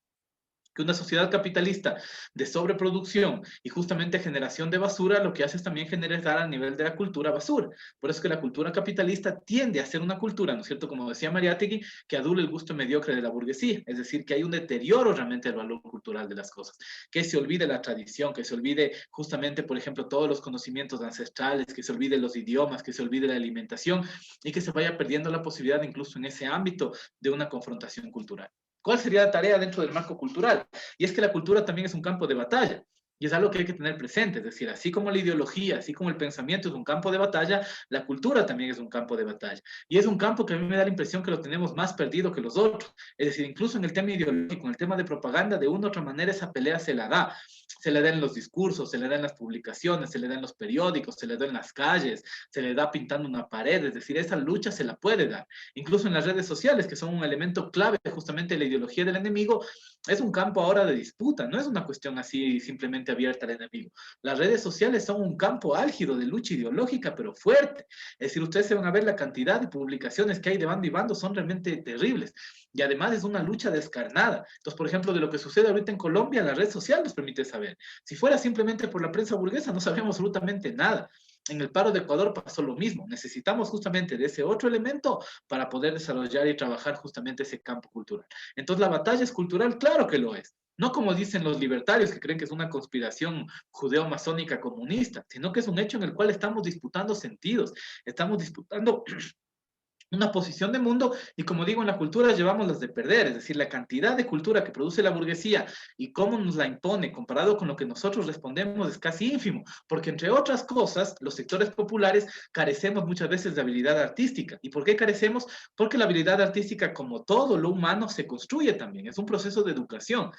que una sociedad capitalista de sobreproducción y justamente generación de basura, lo que hace es también generar a nivel de la cultura basura. Por eso que la cultura capitalista tiende a ser una cultura, ¿no es cierto? Como decía Mariátegui, que adula el gusto mediocre de la burguesía. Es decir, que hay un deterioro realmente del valor cultural de las cosas. Que se olvide la tradición, que se olvide justamente, por ejemplo, todos los conocimientos ancestrales, que se olvide los idiomas, que se olvide la alimentación y que se vaya perdiendo la posibilidad incluso en ese ámbito de una confrontación cultural. ¿Cuál sería la tarea dentro del marco cultural? Y es que la cultura también es un campo de batalla. Y es algo que hay que tener presente, es decir, así como la ideología, así como el pensamiento es un campo de batalla, la cultura también es un campo de batalla. Y es un campo que a mí me da la impresión que lo tenemos más perdido que los otros. Es decir, incluso en el tema ideológico, en el tema de propaganda, de una u otra manera esa pelea se la da. Se le da en los discursos, se le da en las publicaciones, se le da en los periódicos, se le da en las calles, se le da pintando una pared, es decir, esa lucha se la puede dar. Incluso en las redes sociales, que son un elemento clave justamente de la ideología del enemigo, es un campo ahora de disputa, no es una cuestión así simplemente abierta al enemigo. Las redes sociales son un campo álgido de lucha ideológica, pero fuerte. Es decir, ustedes se van a ver la cantidad de publicaciones que hay de bando y bando, son realmente terribles. Y además es una lucha descarnada. Entonces, por ejemplo, de lo que sucede ahorita en Colombia, la red social nos permite saber. Si fuera simplemente por la prensa burguesa, no sabríamos absolutamente nada. En el paro de Ecuador pasó lo mismo. Necesitamos justamente de ese otro elemento para poder desarrollar y trabajar justamente ese campo cultural. Entonces, la batalla es cultural, claro que lo es. No como dicen los libertarios que creen que es una conspiración judeo-masónica comunista, sino que es un hecho en el cual estamos disputando sentidos, estamos disputando una posición de mundo y como digo, en la cultura llevamos las de perder, es decir, la cantidad de cultura que produce la burguesía y cómo nos la impone comparado con lo que nosotros respondemos es casi ínfimo, porque entre otras cosas, los sectores populares carecemos muchas veces de habilidad artística. ¿Y por qué carecemos? Porque la habilidad artística, como todo lo humano, se construye también, es un proceso de educación.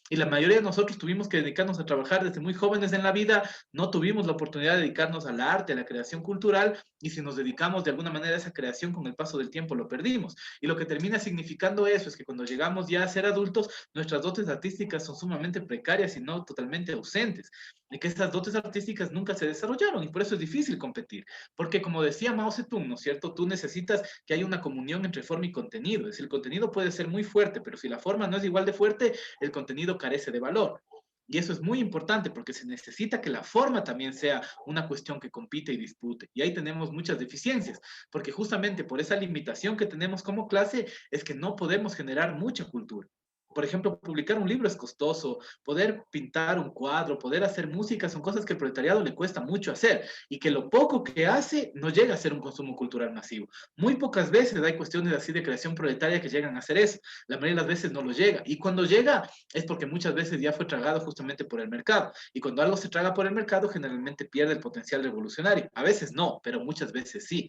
Y la mayoría de nosotros tuvimos que dedicarnos a trabajar desde muy jóvenes en la vida, no tuvimos la oportunidad de dedicarnos al arte, a la creación cultural, y si nos dedicamos de alguna manera a esa creación con el paso del tiempo lo perdimos. Y lo que termina significando eso es que cuando llegamos ya a ser adultos, nuestras dotes artísticas son sumamente precarias y no totalmente ausentes. Y que esas dotes artísticas nunca se desarrollaron y por eso es difícil competir. Porque como decía Mao Zedong, ¿no es cierto? Tú necesitas que haya una comunión entre forma y contenido. Es decir, el contenido puede ser muy fuerte, pero si la forma no es igual de fuerte, el contenido carece de valor. Y eso es muy importante porque se necesita que la forma también sea una cuestión que compite y dispute. Y ahí tenemos muchas deficiencias, porque justamente por esa limitación que tenemos como clase es que no podemos generar mucha cultura. Por ejemplo, publicar un libro es costoso, poder pintar un cuadro, poder hacer música, son cosas que al proletariado le cuesta mucho hacer y que lo poco que hace no llega a ser un consumo cultural masivo. Muy pocas veces hay cuestiones así de creación proletaria que llegan a hacer eso. La mayoría de las veces no lo llega. Y cuando llega es porque muchas veces ya fue tragado justamente por el mercado. Y cuando algo se traga por el mercado, generalmente pierde el potencial revolucionario. A veces no, pero muchas veces sí.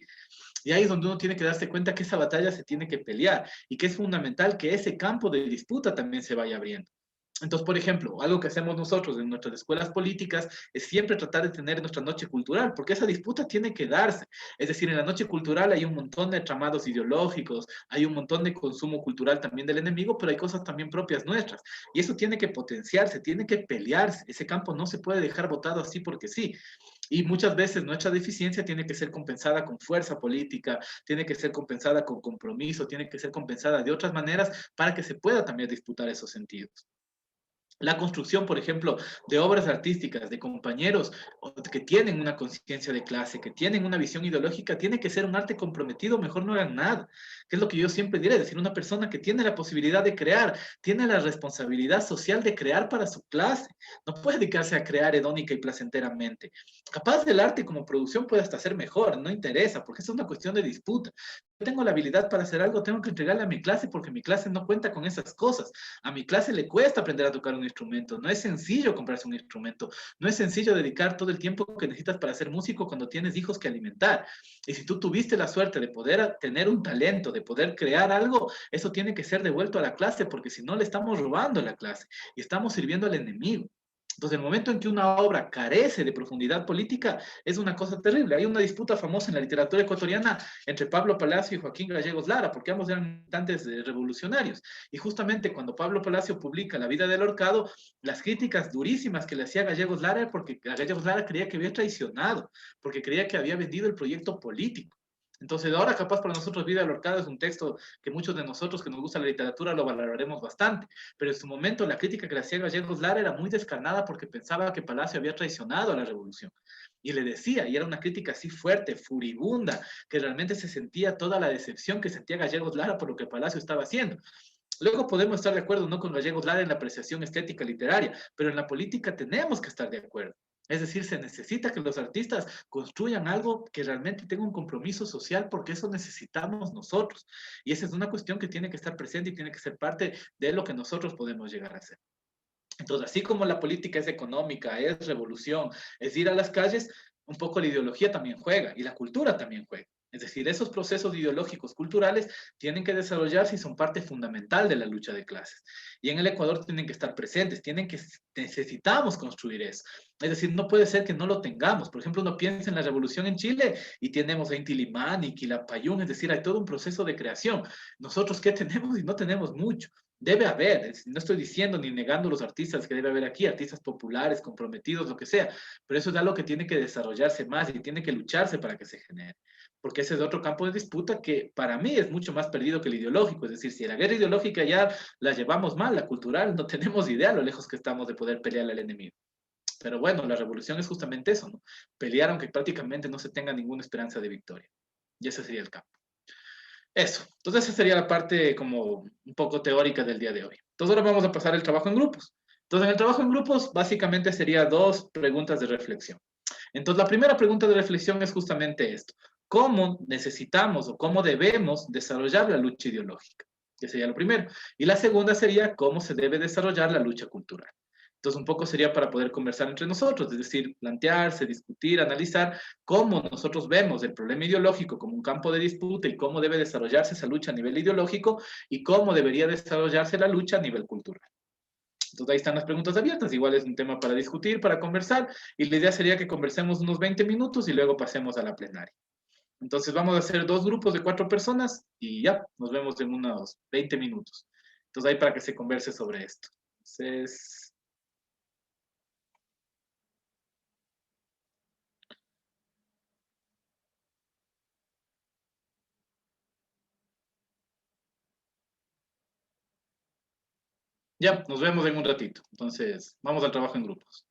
Y ahí es donde uno tiene que darse cuenta que esa batalla se tiene que pelear y que es fundamental que ese campo de disputa también se vaya abriendo. Entonces, por ejemplo, algo que hacemos nosotros en nuestras escuelas políticas es siempre tratar de tener nuestra noche cultural, porque esa disputa tiene que darse. Es decir, en la noche cultural hay un montón de tramados ideológicos, hay un montón de consumo cultural también del enemigo, pero hay cosas también propias nuestras. Y eso tiene que potenciarse, tiene que pelearse. Ese campo no se puede dejar botado así porque sí. Y muchas veces nuestra deficiencia tiene que ser compensada con fuerza política, tiene que ser compensada con compromiso, tiene que ser compensada de otras maneras para que se pueda también disputar esos sentidos. La construcción, por ejemplo, de obras artísticas, de compañeros que tienen una conciencia de clase, que tienen una visión ideológica, tiene que ser un arte comprometido, mejor no hagan nada, que es lo que yo siempre diré, es decir, una persona que tiene la posibilidad de crear, tiene la responsabilidad social de crear para su clase, no puede dedicarse a crear hedónica y placenteramente. Capaz del arte como producción puede hasta ser mejor, no interesa, porque es una cuestión de disputa. Yo tengo la habilidad para hacer algo, tengo que entregarle a mi clase porque mi clase no cuenta con esas cosas. A mi clase le cuesta aprender a tocar un instrumento, no es sencillo comprarse un instrumento, no es sencillo dedicar todo el tiempo que necesitas para ser músico cuando tienes hijos que alimentar. Y si tú tuviste la suerte de poder tener un talento, de poder crear algo, eso tiene que ser devuelto a la clase porque si no le estamos robando a la clase y estamos sirviendo al enemigo. Entonces, el momento en que una obra carece de profundidad política es una cosa terrible. Hay una disputa famosa en la literatura ecuatoriana entre Pablo Palacio y Joaquín Gallegos Lara, porque ambos eran militantes revolucionarios. Y justamente cuando Pablo Palacio publica La vida del ahorcado, las críticas durísimas que le hacía Gallegos Lara, porque Gallegos Lara creía que había traicionado, porque creía que había vendido el proyecto político. Entonces, ahora capaz para nosotros Vida del Ahorcado es un texto que muchos de nosotros que nos gusta la literatura lo valoraremos bastante, pero en su momento la crítica que le hacía Gallegos Lara era muy descarnada porque pensaba que Palacio había traicionado a la revolución. Y le decía, y era una crítica así fuerte, furibunda, que realmente se sentía toda la decepción que sentía Gallegos Lara por lo que Palacio estaba haciendo. Luego podemos estar de acuerdo no con Gallegos Lara en la apreciación estética literaria, pero en la política tenemos que estar de acuerdo. Es decir, se necesita que los artistas construyan algo que realmente tenga un compromiso social porque eso necesitamos nosotros. Y esa es una cuestión que tiene que estar presente y tiene que ser parte de lo que nosotros podemos llegar a hacer. Entonces, así como la política es económica, es revolución, es ir a las calles, un poco la ideología también juega y la cultura también juega. Es decir, esos procesos ideológicos culturales tienen que desarrollarse y son parte fundamental de la lucha de clases. Y en el Ecuador tienen que estar presentes, necesitamos construir eso. Es decir, no puede ser que no lo tengamos. Por ejemplo, uno piensa en la revolución en Chile y tenemos a Inti Limani, Quilapayún, es decir, hay todo un proceso de creación. Nosotros, ¿qué tenemos? Y no tenemos mucho. Debe haber, no estoy diciendo ni negando los artistas que debe haber aquí, artistas populares, comprometidos, lo que sea, pero eso es algo que tiene que desarrollarse más y tiene que lucharse para que se genere, porque ese es otro campo de disputa que para mí es mucho más perdido que el ideológico, es decir, si la guerra ideológica ya la llevamos mal, la cultural, no tenemos idea lo lejos que estamos de poder pelear al enemigo. Pero bueno, la revolución es justamente eso, ¿no? Pelear aunque prácticamente no se tenga ninguna esperanza de victoria. Y ese sería el campo. Eso. Entonces, esa sería la parte como un poco teórica del día de hoy. Entonces, ahora vamos a pasar el trabajo en grupos. Entonces, en el trabajo en grupos, básicamente sería dos preguntas de reflexión. Entonces, la primera pregunta de reflexión es justamente esto. ¿Cómo necesitamos o cómo debemos desarrollar la lucha ideológica? Que sería lo primero. Y la segunda sería cómo se debe desarrollar la lucha cultural. Entonces, un poco sería para poder conversar entre nosotros, es decir, plantearse, discutir, analizar cómo nosotros vemos el problema ideológico como un campo de disputa y cómo debe desarrollarse esa lucha a nivel ideológico y cómo debería desarrollarse la lucha a nivel cultural. Entonces ahí están las preguntas abiertas, igual es un tema para discutir, para conversar, y la idea sería que conversemos unos 20 minutos y luego pasemos a la plenaria. Entonces vamos a hacer dos grupos de 4 personas y ya, nos vemos en unos 20 minutos. Entonces ahí para que se converse sobre esto. Entonces, ya, nos vemos en un ratito. Entonces, vamos al trabajo en grupos.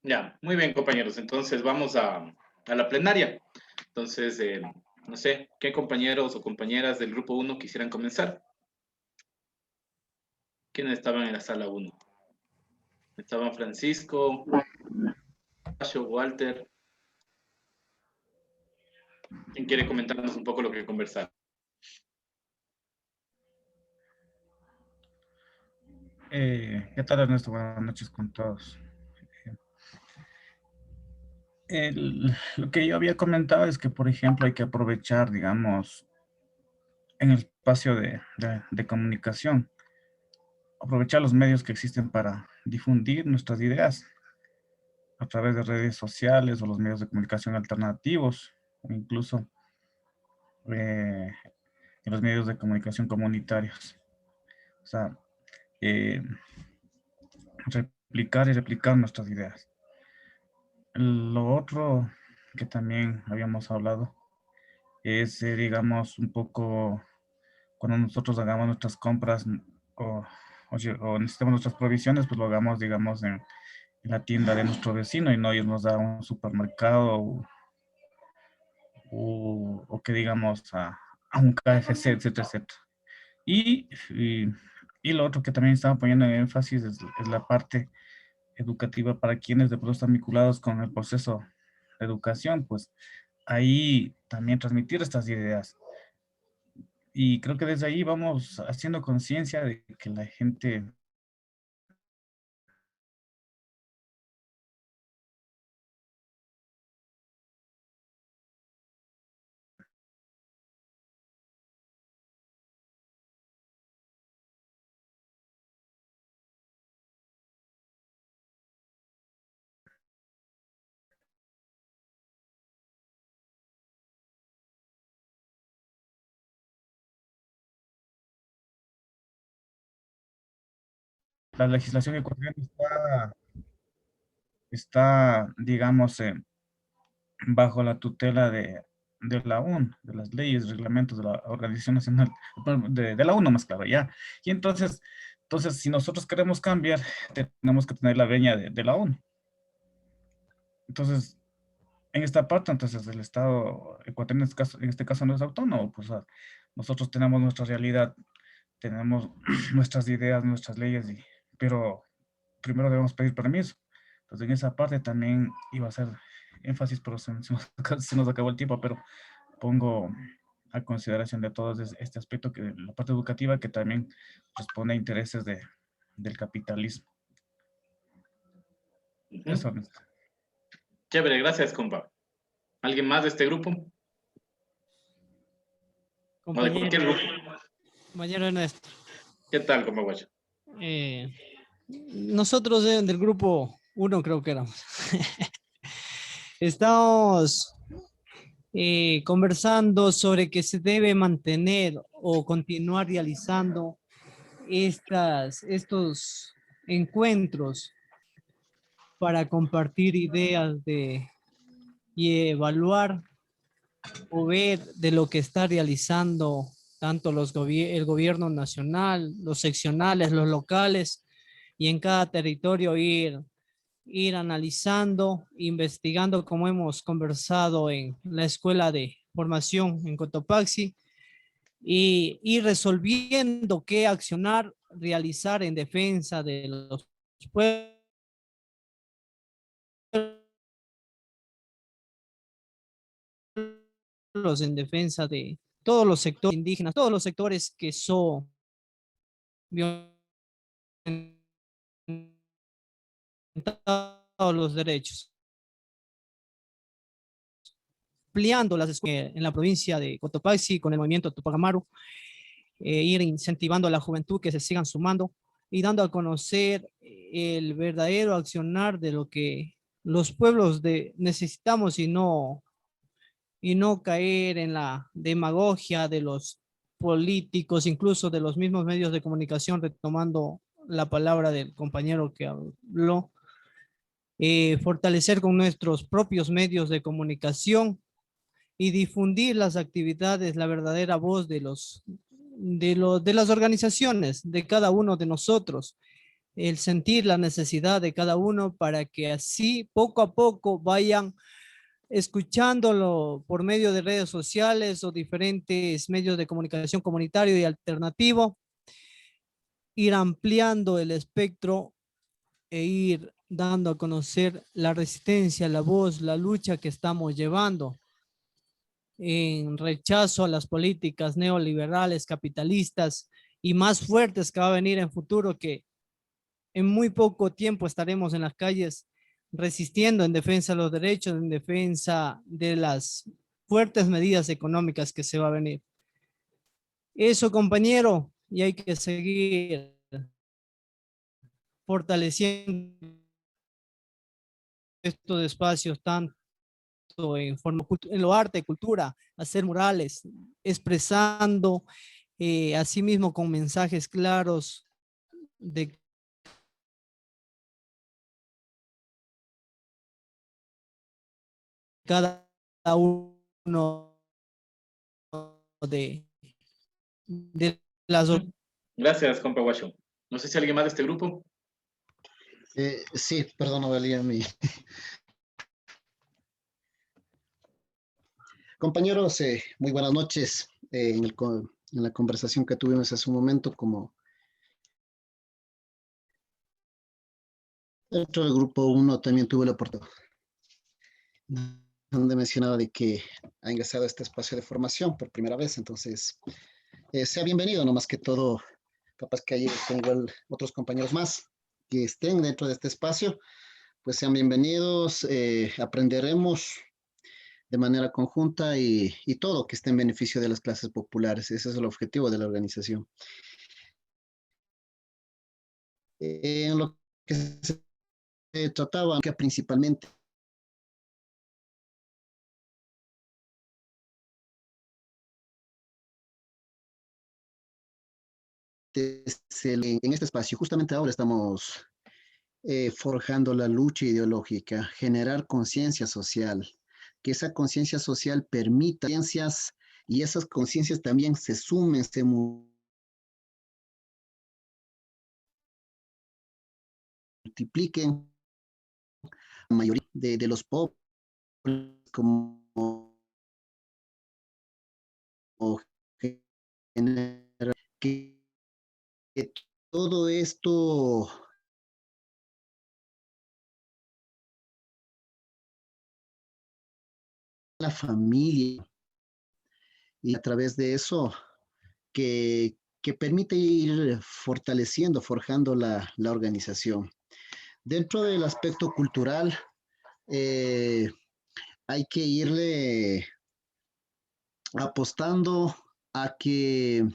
Ya, muy bien, compañeros. Entonces vamos a la plenaria. Entonces, no sé, ¿qué compañeros o compañeras del grupo uno quisieran comenzar? ¿Quiénes estaban en la sala uno? Estaban Francisco, Pacho, Walter. ¿Quién quiere comentarnos un poco lo que conversar? ¿Qué tal, Ernesto? Buenas noches con todos. Lo que yo había comentado es que, por ejemplo, hay que aprovechar, digamos, en el espacio de comunicación, aprovechar los medios que existen para difundir nuestras ideas a través de redes sociales o los medios de comunicación alternativos, o incluso en los medios de comunicación comunitarios. O sea, eh, replicar y replicar nuestras ideas. Lo otro que también habíamos hablado es, digamos, un poco cuando nosotros hagamos nuestras compras o, o necesitemos nuestras provisiones, pues lo hagamos, digamos, en la tienda de nuestro vecino y no irnos a un supermercado o que digamos a un KFC, etcétera, etcétera. Y, y, y lo otro que también estaba poniendo en énfasis es la parte educativa para quienes de pronto están vinculados con el proceso de educación, pues ahí también transmitir estas ideas. Y creo que desde ahí vamos haciendo conciencia de que la gente la legislación ecuatoriana está digamos, bajo la tutela de la ONU, de las leyes, reglamentos de la Organización Nacional, bueno, de la ONU más claro, ya. Y entonces, si nosotros queremos cambiar, tenemos que tener la veña de la ONU. Entonces, en esta parte, entonces, el Estado ecuatoriano en este caso no es autónomo, pues nosotros tenemos nuestra realidad, tenemos nuestras ideas, nuestras leyes, pero primero debemos pedir permiso. Entonces, en esa parte también iba a hacer énfasis, pero se nos acabó el tiempo, pero pongo a consideración de todos este aspecto, que la parte educativa, que también responde a intereses del capitalismo. Eso, Ernesto. Chévere, gracias, compa. ¿Alguien más de este grupo? O de Compañero, cualquier grupo. compañero Ernesto, ¿Qué tal, compa Guacho? eh, nosotros del grupo uno creo que éramos. Estamos conversando sobre que se debe mantener o continuar realizando estos encuentros para compartir ideas y evaluar o ver de lo que está realizando tanto el gobierno nacional, los seccionales, los locales, y en cada territorio ir analizando, investigando, como hemos conversado en la escuela de formación en Cotopaxi, y ir resolviendo qué accionar, realizar en defensa de los pueblos, en defensa de todos los sectores indígenas, todos los sectores que son violentados los derechos. Ampliando las escuelas en la provincia de Cotopaxi con el movimiento Tupac Amaru, ir incentivando a la juventud que se sigan sumando y dando a conocer el verdadero accionar de lo que los pueblos necesitamos, y no caer en la demagogia de los políticos, incluso de los mismos medios de comunicación, retomando la palabra del compañero que habló, fortalecer con nuestros propios medios de comunicación y difundir las actividades, la verdadera voz de las organizaciones, de cada uno de nosotros, el sentir la necesidad de cada uno para que así poco a poco vayan escuchándolo por medio de redes sociales o diferentes medios de comunicación comunitario y alternativo, ir ampliando el espectro e ir dando a conocer la resistencia, la voz, la lucha que estamos llevando en rechazo a las políticas neoliberales, capitalistas y más fuertes que va a venir en futuro, que en muy poco tiempo estaremos en las calles resistiendo en defensa de los derechos, en defensa de las fuertes medidas económicas que se va a venir. Eso, compañero, y hay que seguir fortaleciendo estos espacios tanto en lo arte, cultura, hacer murales, expresando asimismo con mensajes claros de cada uno de, de las... Gracias, compa Guacho. No sé si alguien más de este grupo. Sí, perdón, Valía, compañeros, muy buenas noches. En la conversación que tuvimos hace un momento, como dentro del grupo 1 también tuve la oportunidad donde mencionaba de que ha ingresado a este espacio de formación por primera vez, entonces sea bienvenido, no más que todo, capaz que hay igual otros compañeros más que estén dentro de este espacio, pues sean bienvenidos, aprenderemos de manera conjunta y todo que esté en beneficio de las clases populares. Ese es el objetivo de la organización. En lo que se trataba, que principalmente en este espacio, justamente ahora estamos forjando la lucha ideológica, generar conciencia social, que esa conciencia social permita ciencias y esas conciencias también se sumen, se multipliquen la mayoría de los pobres como que, que todo esto la familia y a través de eso que permite ir fortaleciendo, forjando la organización. Dentro del aspecto cultural, eh, hay que irle apostando a que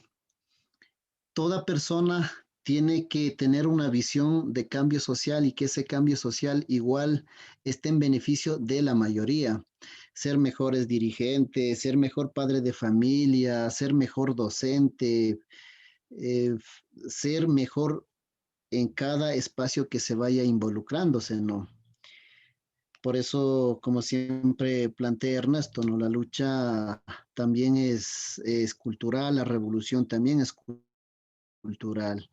toda persona tiene que tener una visión de cambio social y que ese cambio social igual esté en beneficio de la mayoría. Ser mejores dirigentes, ser mejor padre de familia, ser mejor docente, eh, ser mejor en cada espacio que se vaya involucrándose, ¿no? Por eso, como siempre plantea Ernesto, ¿no? La lucha también es cultural, la revolución también es cultural.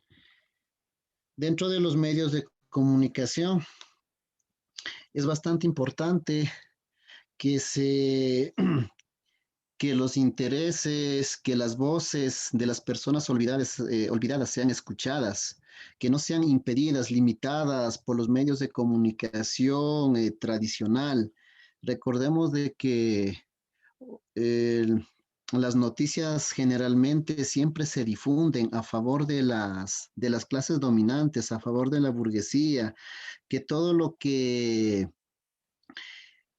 Dentro de los medios de comunicación es bastante importante que que los intereses, que las voces de las personas olvidadas sean escuchadas, que no sean impedidas, limitadas por los medios de comunicación tradicional. Recordemos de que el- las noticias generalmente siempre se difunden a favor de de las clases dominantes, a favor de la burguesía, que todo lo que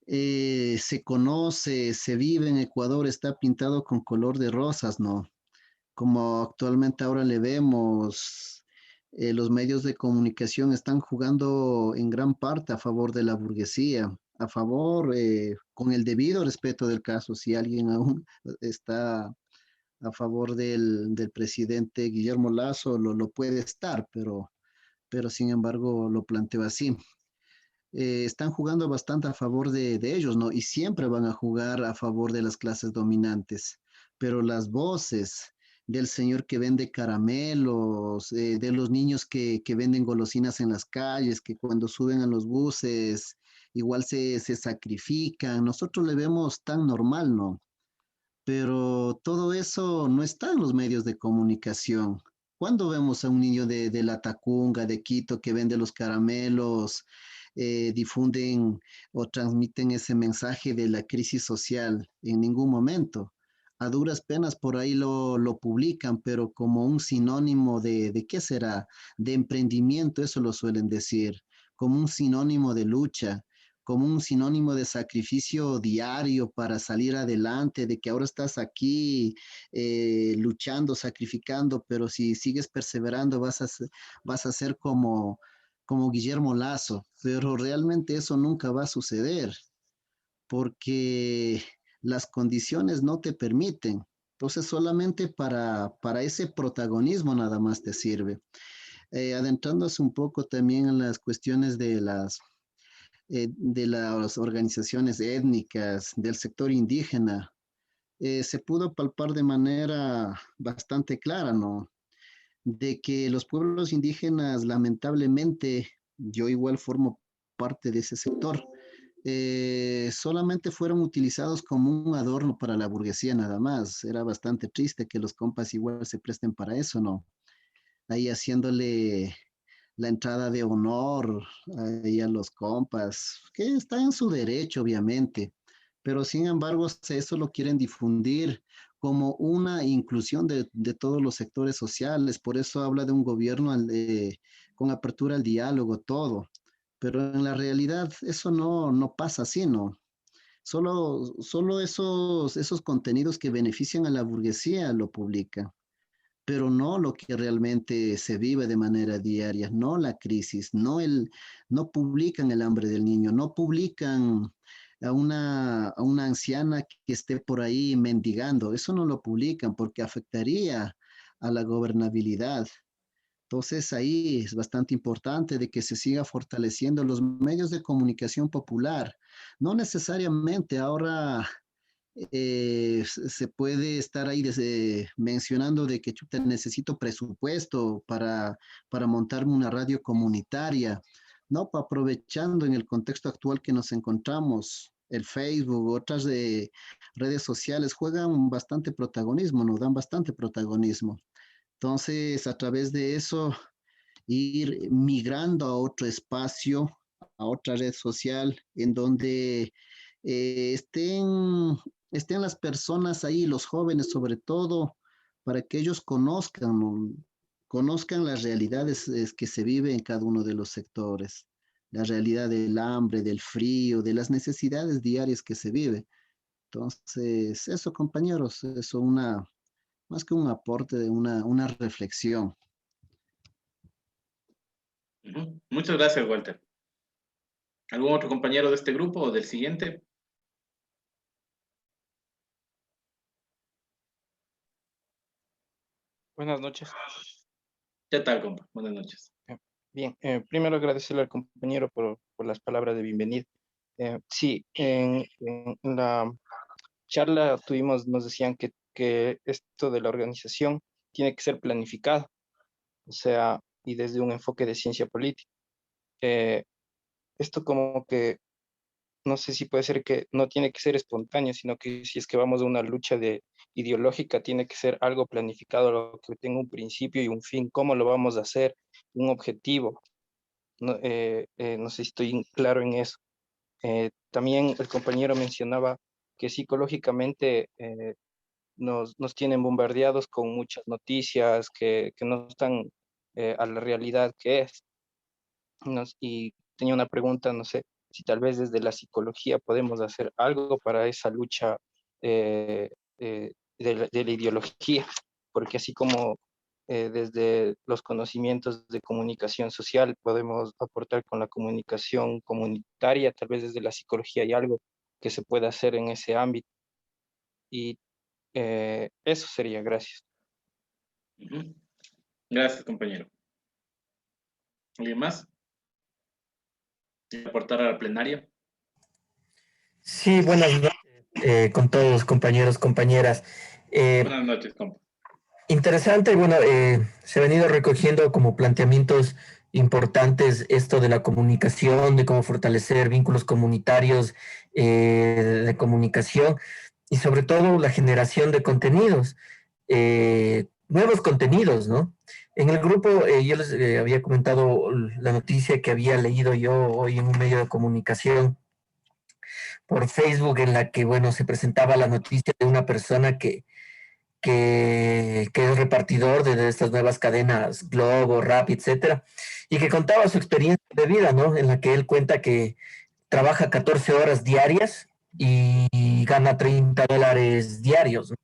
se conoce, se vive en Ecuador está pintado con color de rosas, ¿no? Como actualmente ahora le vemos, los medios de comunicación están jugando en gran parte a favor de la burguesía, a favor, con el debido respeto del caso, si alguien aún está a favor del presidente Guillermo Lazo, lo puede estar, pero sin embargo lo planteo así. están jugando bastante a favor de ellos, ¿no? Y siempre van a jugar a favor de las clases dominantes. Pero las voces del señor que vende caramelos, de los niños que venden golosinas en las calles, que cuando suben a los buses igual se sacrifican, nosotros le vemos tan normal, ¿no? Pero todo eso no está en los medios de comunicación. ¿Cuándo vemos a un niño de La Tacunga, de Quito, que vende los caramelos, difunden o transmiten ese mensaje de la crisis social? En ningún momento. A duras penas por ahí lo publican, pero como un sinónimo de ¿qué será? De emprendimiento, eso lo suelen decir, como un sinónimo de lucha, como un sinónimo de sacrificio diario para salir adelante, de que ahora estás aquí luchando, sacrificando, pero si sigues perseverando vas a ser como Guillermo Lazo, pero realmente eso nunca va a suceder porque las condiciones no te permiten. Entonces solamente para ese protagonismo nada más te sirve. Adentrándose un poco también en las cuestiones de las organizaciones étnicas, del sector indígena, se pudo palpar de manera bastante clara, ¿no? De que los pueblos indígenas, lamentablemente, yo igual formo parte de ese sector, solamente fueron utilizados como un adorno para la burguesía nada más. Era bastante triste que los compas igual se presten para eso, ¿no? Ahí haciéndole la entrada de honor ahí a los compas, que está en su derecho, obviamente, pero sin embargo, eso lo quieren difundir como una inclusión de todos los sectores sociales, por eso habla de un gobierno con apertura al diálogo, todo, pero en la realidad eso no pasa así, ¿no? Solo esos contenidos que benefician a la burguesía lo publican, pero no lo que realmente se vive de manera diaria, no la crisis, no publican el hambre del niño, no publican a una anciana que esté por ahí mendigando, eso no lo publican porque afectaría a la gobernabilidad. Entonces ahí es bastante importante de que se siga fortaleciendo los medios de comunicación popular. No necesariamente ahora se puede estar ahí mencionando de que chuta, necesito presupuesto para montarme una radio comunitaria, ¿no? Aprovechando en el contexto actual que nos encontramos, el Facebook, otras redes sociales juegan bastante protagonismo, nos dan bastante protagonismo. Entonces, a través de eso, ir migrando a otro espacio, a otra red social, en donde estén las personas ahí, los jóvenes sobre todo, para que ellos conozcan, ¿no? Conozcan las realidades que se vive en cada uno de los sectores, la realidad del hambre, del frío, de las necesidades diarias que se vive. Entonces, eso, compañeros, eso más que un aporte, de una reflexión. Ujú. Muchas gracias, Walter. ¿Algún otro compañero de este grupo o del siguiente? Buenas noches. ¿Qué tal, compa? Buenas noches. Bien, primero agradecerle al compañero por las palabras de bienvenida. Sí, en la charla nos decían que esto de la organización tiene que ser planificado, o sea, y desde un enfoque de ciencia política. Eh, Esto como que no sé si puede ser que no tiene que ser espontáneo, sino que si es que vamos a una lucha ideológica, tiene que ser algo planificado, lo que tenga un principio y un fin, cómo lo vamos a hacer, un objetivo. No, no sé si estoy claro en eso. También el compañero mencionaba que psicológicamente nos tienen bombardeados con muchas noticias que no están a la realidad que es. Y tenía una pregunta, no sé, si tal vez desde la psicología podemos hacer algo para esa lucha de la ideología, porque así como desde los conocimientos de comunicación social podemos aportar con la comunicación comunitaria, tal vez desde la psicología hay algo que se pueda hacer en ese ámbito. Y eso sería, gracias. Ujú. Gracias, compañero. ¿Alguien más? quiere aportar a la plenaria. Sí, buenas noches con todos, compañeros, compañeras. Buenas noches, compa. Interesante, bueno, se ha venido recogiendo como planteamientos importantes esto de la comunicación, de cómo fortalecer vínculos comunitarios de comunicación y sobre todo la generación de contenidos, nuevos contenidos, ¿no? En el grupo yo les había comentado la noticia que había leído yo hoy en un medio de comunicación por Facebook en la que, bueno, se presentaba la noticia de una persona que es repartidor de estas nuevas cadenas Globo, Rappi, etcétera, y que contaba su experiencia de vida, ¿no? En la que él cuenta que trabaja 14 horas diarias y gana $30 diarios, ¿no?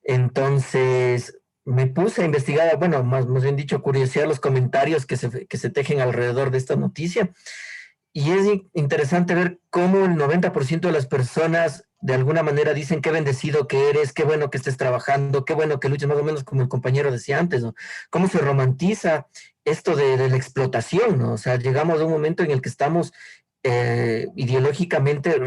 Entonces me puse a investigar, bueno, más bien dicho, curiosear los comentarios que se tejen alrededor de esta noticia. Y es interesante ver cómo el 90% de las personas de alguna manera dicen qué bendecido que eres, qué bueno que estés trabajando, qué bueno que luches, más o menos como el compañero decía antes, ¿no? Cómo se romantiza esto de la explotación, ¿no? O sea, llegamos a un momento en el que estamos ideológicamente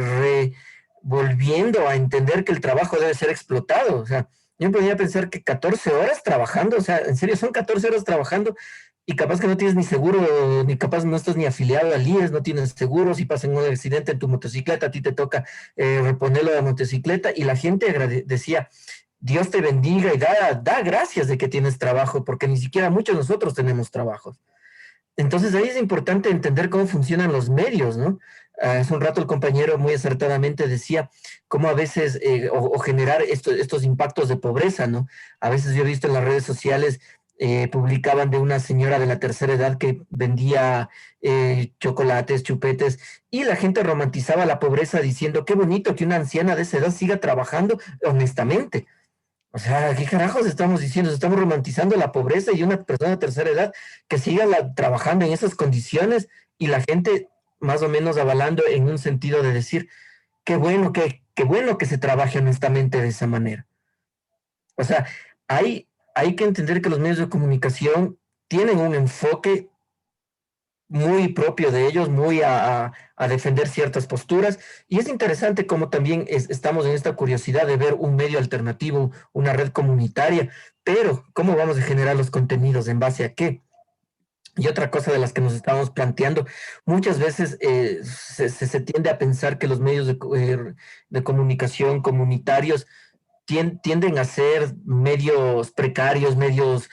volviendo a entender que el trabajo debe ser explotado. O sea, yo podría pensar que 14 horas trabajando, o sea, en serio, son 14 horas trabajando y capaz que no tienes ni seguro, ni capaz no estás ni afiliado al IES, no tienes seguro, si pasa un accidente en tu motocicleta, a ti te toca reponerlo de la motocicleta, y la gente decía, Dios te bendiga y da gracias de que tienes trabajo, porque ni siquiera muchos de nosotros tenemos trabajos. Entonces ahí es importante entender cómo funcionan los medios, ¿no? Hace un rato el compañero muy acertadamente decía cómo a veces, o generar estos impactos de pobreza, ¿no? A veces yo he visto en las redes sociales publicaban de una señora de la tercera edad que vendía chocolates, chupetes, y la gente romantizaba la pobreza diciendo qué bonito que una anciana de esa edad siga trabajando honestamente. O sea, ¿qué carajos estamos diciendo? Estamos romantizando la pobreza y una persona de tercera edad que siga trabajando en esas condiciones, y la gente más o menos avalando en un sentido de decir qué bueno que se trabaje honestamente de esa manera. O sea, hay que entender que los medios de comunicación tienen un enfoque muy propio de ellos, muy a defender ciertas posturas, y es interesante cómo también estamos en esta curiosidad de ver un medio alternativo, una red comunitaria, pero ¿cómo vamos a generar los contenidos? ¿En base a qué? Y otra cosa de las que nos estamos planteando, muchas veces se tiende a pensar que los medios de comunicación comunitarios tienden a ser medios precarios, medios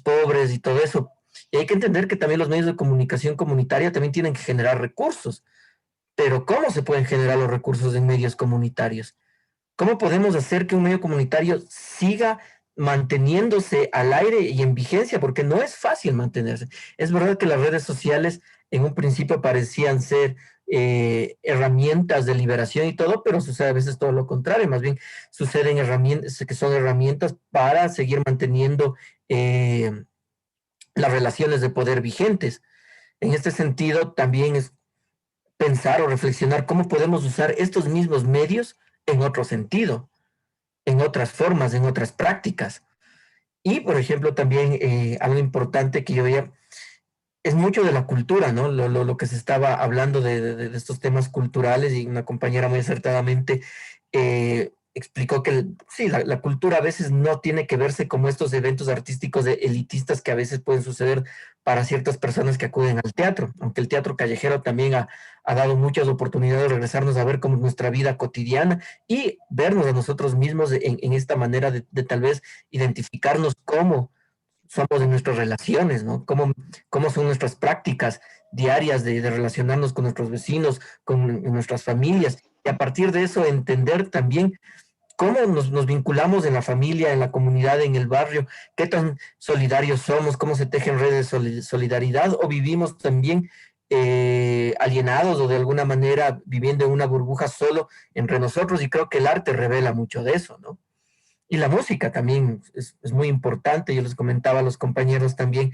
pobres y todo eso. Y hay que entender que también los medios de comunicación comunitaria también tienen que generar recursos. Pero ¿cómo se pueden generar los recursos en medios comunitarios? ¿Cómo podemos hacer que un medio comunitario siga manteniéndose al aire y en vigencia? Porque no es fácil mantenerse. Es verdad que las redes sociales en un principio parecían ser herramientas de liberación y todo, pero sucede a veces todo lo contrario. Más bien suceden herramientas que son herramientas para seguir manteniendo las relaciones de poder vigentes. En este sentido, también es pensar o reflexionar cómo podemos usar estos mismos medios en otro sentido, en otras formas, en otras prácticas. Y, por ejemplo, también algo importante que yo veía es mucho de la cultura, ¿no? Lo que se estaba hablando de estos temas culturales, y una compañera muy acertadamente explicó que sí, la cultura a veces no tiene que verse como estos eventos artísticos elitistas que a veces pueden suceder para ciertas personas que acuden al teatro, aunque el teatro callejero también ha dado muchas oportunidades de regresarnos a ver como nuestra vida cotidiana y vernos a nosotros mismos en esta manera de tal vez identificarnos cómo somos en nuestras relaciones, ¿no? Cómo son nuestras prácticas diarias de relacionarnos con nuestros vecinos, con nuestras familias, y a partir de eso entender también cómo nos vinculamos en la familia, en la comunidad, en el barrio, qué tan solidarios somos, cómo se tejen redes de solidaridad, o vivimos también alienados o de alguna manera viviendo en una burbuja solo entre nosotros, y creo que el arte revela mucho de eso, ¿no? Y la música también es muy importante. Yo les comentaba a los compañeros también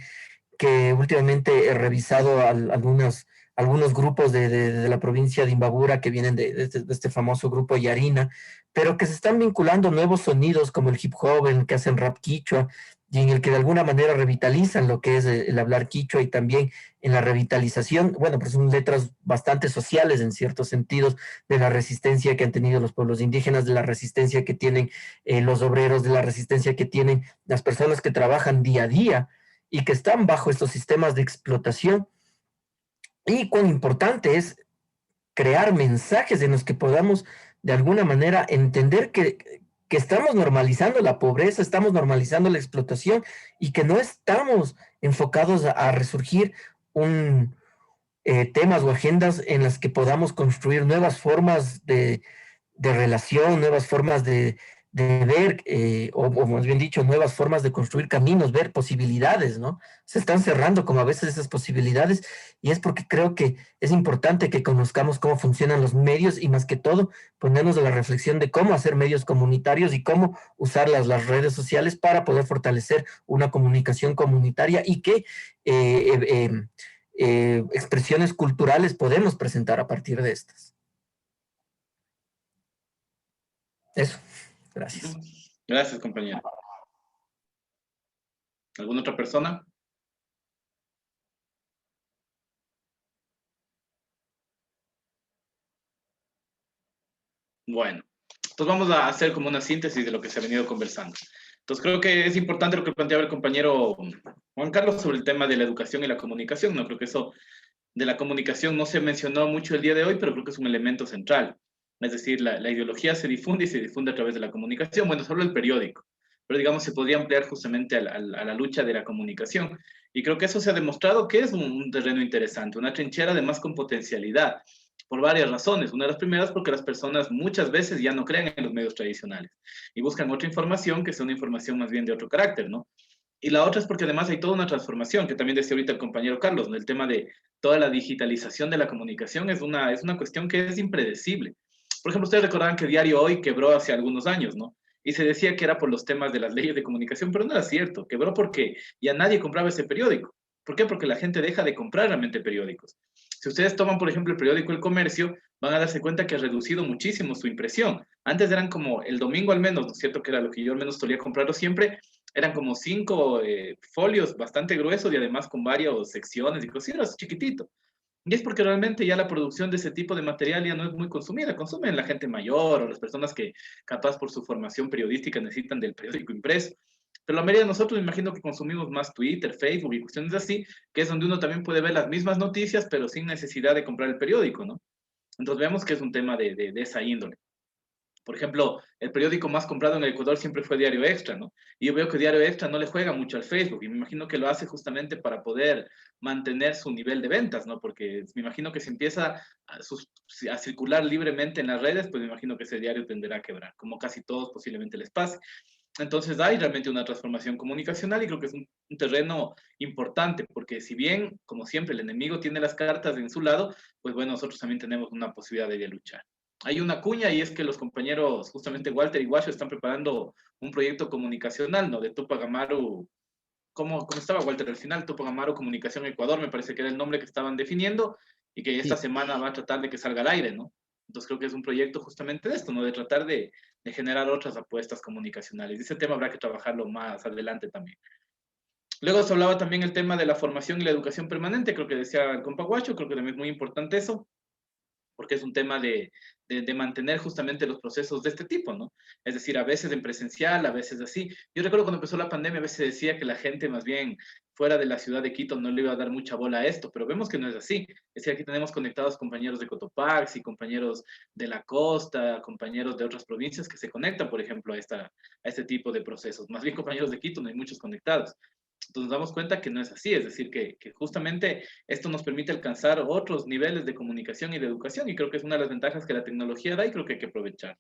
que últimamente he revisado algunos grupos de la provincia de Imbabura que vienen de este famoso grupo Yarina, pero que se están vinculando nuevos sonidos como el hip hop, el que hacen rap quichua, y en el que de alguna manera revitalizan lo que es el hablar quichua y también en la revitalización, bueno, pues son letras bastante sociales en ciertos sentidos de la resistencia que han tenido los pueblos indígenas, de la resistencia que tienen los obreros, de la resistencia que tienen las personas que trabajan día a día y que están bajo estos sistemas de explotación. Y cuán importante es crear mensajes en los que podamos de alguna manera entender que estamos normalizando la pobreza, estamos normalizando la explotación y que no estamos enfocados a resurgir un, temas o agendas en las que podamos construir nuevas formas de relación, nuevas formas de ver, o más bien dicho, nuevas formas de construir caminos, ver posibilidades, ¿no? Se están cerrando como a veces esas posibilidades y es porque creo que es importante que conozcamos cómo funcionan los medios y más que todo ponernos a la reflexión de cómo hacer medios comunitarios y cómo usar las redes sociales para poder fortalecer una comunicación comunitaria y que expresiones culturales podemos presentar a partir de estas. Eso, gracias. Ujú. Gracias, compañero. ¿Alguna otra persona? Bueno, entonces vamos a hacer como una síntesis de lo que se ha venido conversando. Entonces creo que es importante lo que planteaba el compañero Juan Carlos sobre el tema de la educación y la comunicación, ¿no? Creo que eso de la comunicación no se mencionó mucho el día de hoy, pero creo que es un elemento central. Es decir, la ideología se difunde y se difunde a través de la comunicación. Bueno, solo el periódico, pero digamos se podría ampliar justamente a la lucha de la comunicación. Y creo que eso se ha demostrado que es un terreno interesante, una trinchera además con potencialidad, por varias razones. Una de las primeras porque las personas muchas veces ya no creen en los medios tradicionales y buscan otra información que sea una información más bien de otro carácter, ¿no? Y la otra es porque además hay toda una transformación, que también decía ahorita el compañero Carlos, ¿no? El tema de toda la digitalización de la comunicación es una cuestión que es impredecible. Por ejemplo, ustedes recordarán que Diario Hoy quebró hace algunos años, ¿no? Y se decía que era por los temas de las leyes de comunicación, pero no era cierto. Quebró porque ya nadie compraba ese periódico. ¿Por qué? Porque la gente deja de comprar realmente periódicos. Si ustedes toman, por ejemplo, el periódico El Comercio, van a darse cuenta que ha reducido muchísimo su impresión. Antes eran como el domingo al menos, ¿no es cierto? Que era lo que yo al menos solía comprarlo siempre, eran como 5 folios bastante gruesos y además con varias secciones y cosas, era chiquitito. Y es porque realmente ya la producción de ese tipo de material ya no es muy consumida, consumen la gente mayor o las personas que capaz por su formación periodística necesitan del periódico impreso. Pero la mayoría de nosotros me imagino que consumimos más Twitter, Facebook y cuestiones así, que es donde uno también puede ver las mismas noticias, pero sin necesidad de comprar el periódico, ¿no? Entonces vemos que es un tema de esa índole. Por ejemplo, el periódico más comprado en el Ecuador siempre fue Diario Extra, ¿no? Y yo veo que Diario Extra no le juega mucho al Facebook y me imagino que lo hace justamente para poder mantener su nivel de ventas, ¿no? Porque me imagino que si empieza a circular libremente en las redes, pues me imagino que ese diario tenderá a quebrar, como casi todos posiblemente les pase. Entonces hay realmente una transformación comunicacional y creo que es un terreno importante, porque si bien, como siempre, el enemigo tiene las cartas en su lado, pues bueno, nosotros también tenemos una posibilidad de luchar. Hay una cuña y es que los compañeros, justamente Walter y Guacho, están preparando un proyecto comunicacional, ¿no? De Tupac Amaru. ¿Cómo estaba Walter al final? Tupac Amaru Comunicación Ecuador, me parece que era el nombre que estaban definiendo y que esta Sí. semana va a tratar de que salga al aire, ¿no? Entonces creo que es un proyecto justamente de esto, ¿no? De tratar de generar otras apuestas comunicacionales. Y ese tema habrá que trabajarlo más adelante también. Luego se hablaba también el tema de la formación y la educación permanente, creo que decía el compa Guacho, creo que también es muy importante eso, porque es un tema de mantener justamente los procesos de este tipo, ¿no? Es decir, a veces en presencial, a veces así. Yo recuerdo cuando empezó la pandemia, a veces decía que la gente más bien fuera de la ciudad de Quito no le iba a dar mucha bola a esto, pero vemos que no es así. Es decir, aquí tenemos conectados compañeros de Cotopaxi, compañeros de la costa, compañeros de otras provincias que se conectan, por ejemplo, a este tipo de procesos. Más bien compañeros de Quito, no hay muchos conectados. Entonces nos damos cuenta que no es así, es decir, que justamente esto nos permite alcanzar otros niveles de comunicación y de educación y creo que es una de las ventajas que la tecnología da y creo que hay que aprovechar.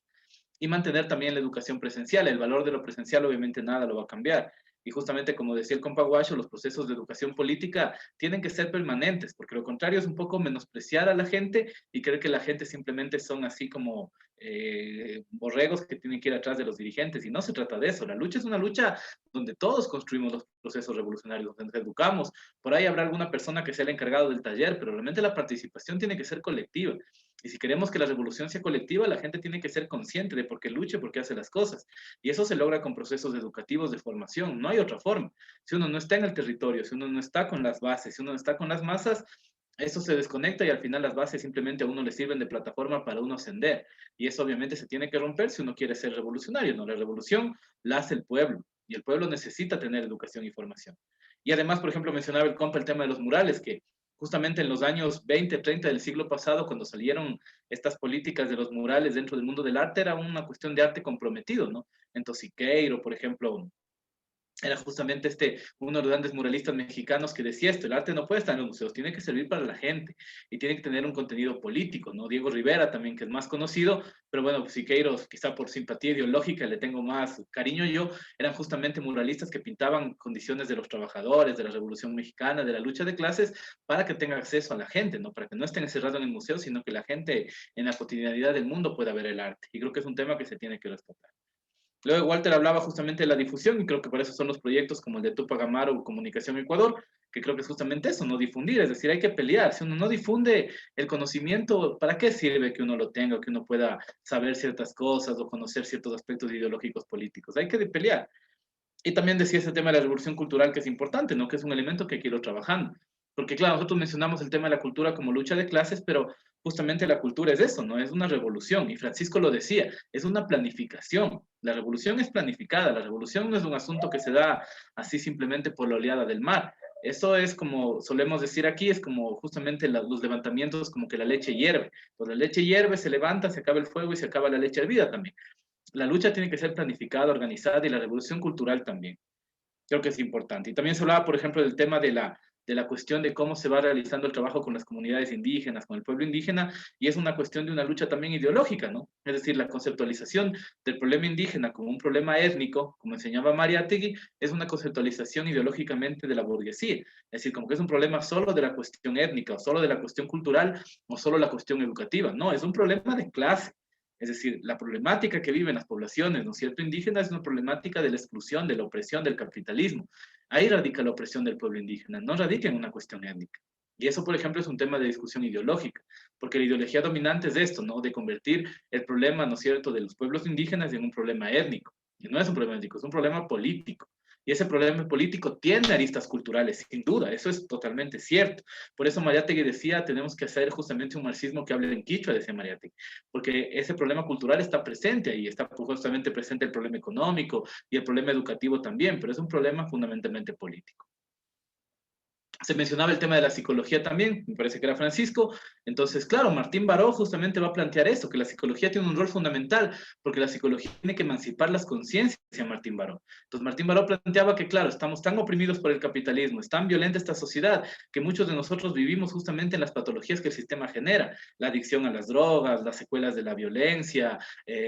Y mantener también la educación presencial, el valor de lo presencial obviamente nada lo va a cambiar. Y justamente como decía el compa Guacho, los procesos de educación política tienen que ser permanentes, porque lo contrario es un poco menospreciar a la gente y creer que la gente simplemente son así como borregos que tienen que ir atrás de los dirigentes. Y no se trata de eso. La lucha es una lucha donde todos construimos los procesos revolucionarios, donde nos educamos. Por ahí habrá alguna persona que sea el encargado del taller, pero realmente la participación tiene que ser colectiva. Y si queremos que la revolución sea colectiva, la gente tiene que ser consciente de por qué lucha, por qué hace las cosas. Y eso se logra con procesos educativos de formación. No hay otra forma. Si uno no está en el territorio, si uno no está con las bases, si uno no está con las masas, eso se desconecta y al final las bases simplemente a uno le sirven de plataforma para uno ascender. Y eso obviamente se tiene que romper si uno quiere ser revolucionario, ¿no? La revolución la hace el pueblo y el pueblo necesita tener educación y formación. Y además, por ejemplo, mencionaba el compa el tema de los murales, que justamente en los años 20, 30 del siglo pasado, cuando salieron estas políticas de los murales dentro del mundo del arte, era una cuestión de arte comprometido, ¿no? Entonces, Siqueiro, por ejemplo, era justamente uno de los grandes muralistas mexicanos que decía esto: el arte no puede estar en los museos, tiene que servir para la gente y tiene que tener un contenido político, ¿no? Diego Rivera también, que es más conocido, pero bueno, pues Siqueiros, quizá por simpatía ideológica, le tengo más cariño yo, eran justamente muralistas que pintaban condiciones de los trabajadores, de la Revolución Mexicana, de la lucha de clases, para que tenga acceso a la gente, ¿no? Para que no estén encerrados en el museo, sino que la gente en la cotidianidad del mundo pueda ver el arte. Y creo que es un tema que se tiene que rescatar. Luego Walter hablaba justamente de la difusión y creo que por eso son los proyectos como el de Tupac Amaru o Comunicación Ecuador, que creo que es justamente eso, no difundir, es decir, hay que pelear. Si uno no difunde el conocimiento, ¿para qué sirve que uno lo tenga o que uno pueda saber ciertas cosas o conocer ciertos aspectos ideológicos políticos? Hay que pelear. Y también decía ese tema de la revolución cultural, que es importante, ¿no? Que es un elemento que quiero trabajando. Porque claro, nosotros mencionamos el tema de la cultura como lucha de clases, pero justamente la cultura es eso, ¿no? Es una revolución. Y Francisco lo decía, es una planificación. La revolución es planificada. La revolución no es un asunto que se da así simplemente por la oleada del mar. Eso es como solemos decir aquí, es como justamente los levantamientos, como que la leche hierve. Pues la leche hierve, se levanta, se acaba el fuego y se acaba la leche hervida también. La lucha tiene que ser planificada, organizada, y la revolución cultural también. Creo que es importante. Y también se hablaba, por ejemplo, del tema de la cuestión de cómo se va realizando el trabajo con las comunidades indígenas, con el pueblo indígena, y es una cuestión de una lucha también ideológica, ¿no? Es decir, la conceptualización del problema indígena como un problema étnico, como enseñaba Mariátegui, es una conceptualización ideológicamente de la burguesía. Es decir, como que es un problema solo de la cuestión étnica, o solo de la cuestión cultural, o solo la cuestión educativa. No, es un problema de clase. Es decir, la problemática que viven las poblaciones, ¿no es cierto?, indígenas, es una problemática de la exclusión, de la opresión, del capitalismo. Ahí radica la opresión del pueblo indígena, no radica en una cuestión étnica. Y eso, por ejemplo, es un tema de discusión ideológica, porque la ideología dominante es esto, ¿no? De convertir el problema, ¿no es cierto?, de los pueblos indígenas en un problema étnico. Y no es un problema étnico, es un problema político. Y ese problema político tiene aristas culturales, sin duda, eso es totalmente cierto. Por eso Mariátegui decía, tenemos que hacer justamente un marxismo que hable en quichua, decía Mariátegui, porque ese problema cultural está presente ahí, está justamente presente el problema económico y el problema educativo también, pero es un problema fundamentalmente político. Se mencionaba el tema de la psicología también, me parece que era Francisco. Entonces, claro, Martín Baró justamente va a plantear esto, que la psicología tiene un rol fundamental, porque la psicología tiene que emancipar las conciencias, decía Martín Baró. Entonces, Martín Baró planteaba que, claro, estamos tan oprimidos por el capitalismo, es tan violenta esta sociedad, que muchos de nosotros vivimos justamente en las patologías que el sistema genera, la adicción a las drogas, las secuelas de la violencia,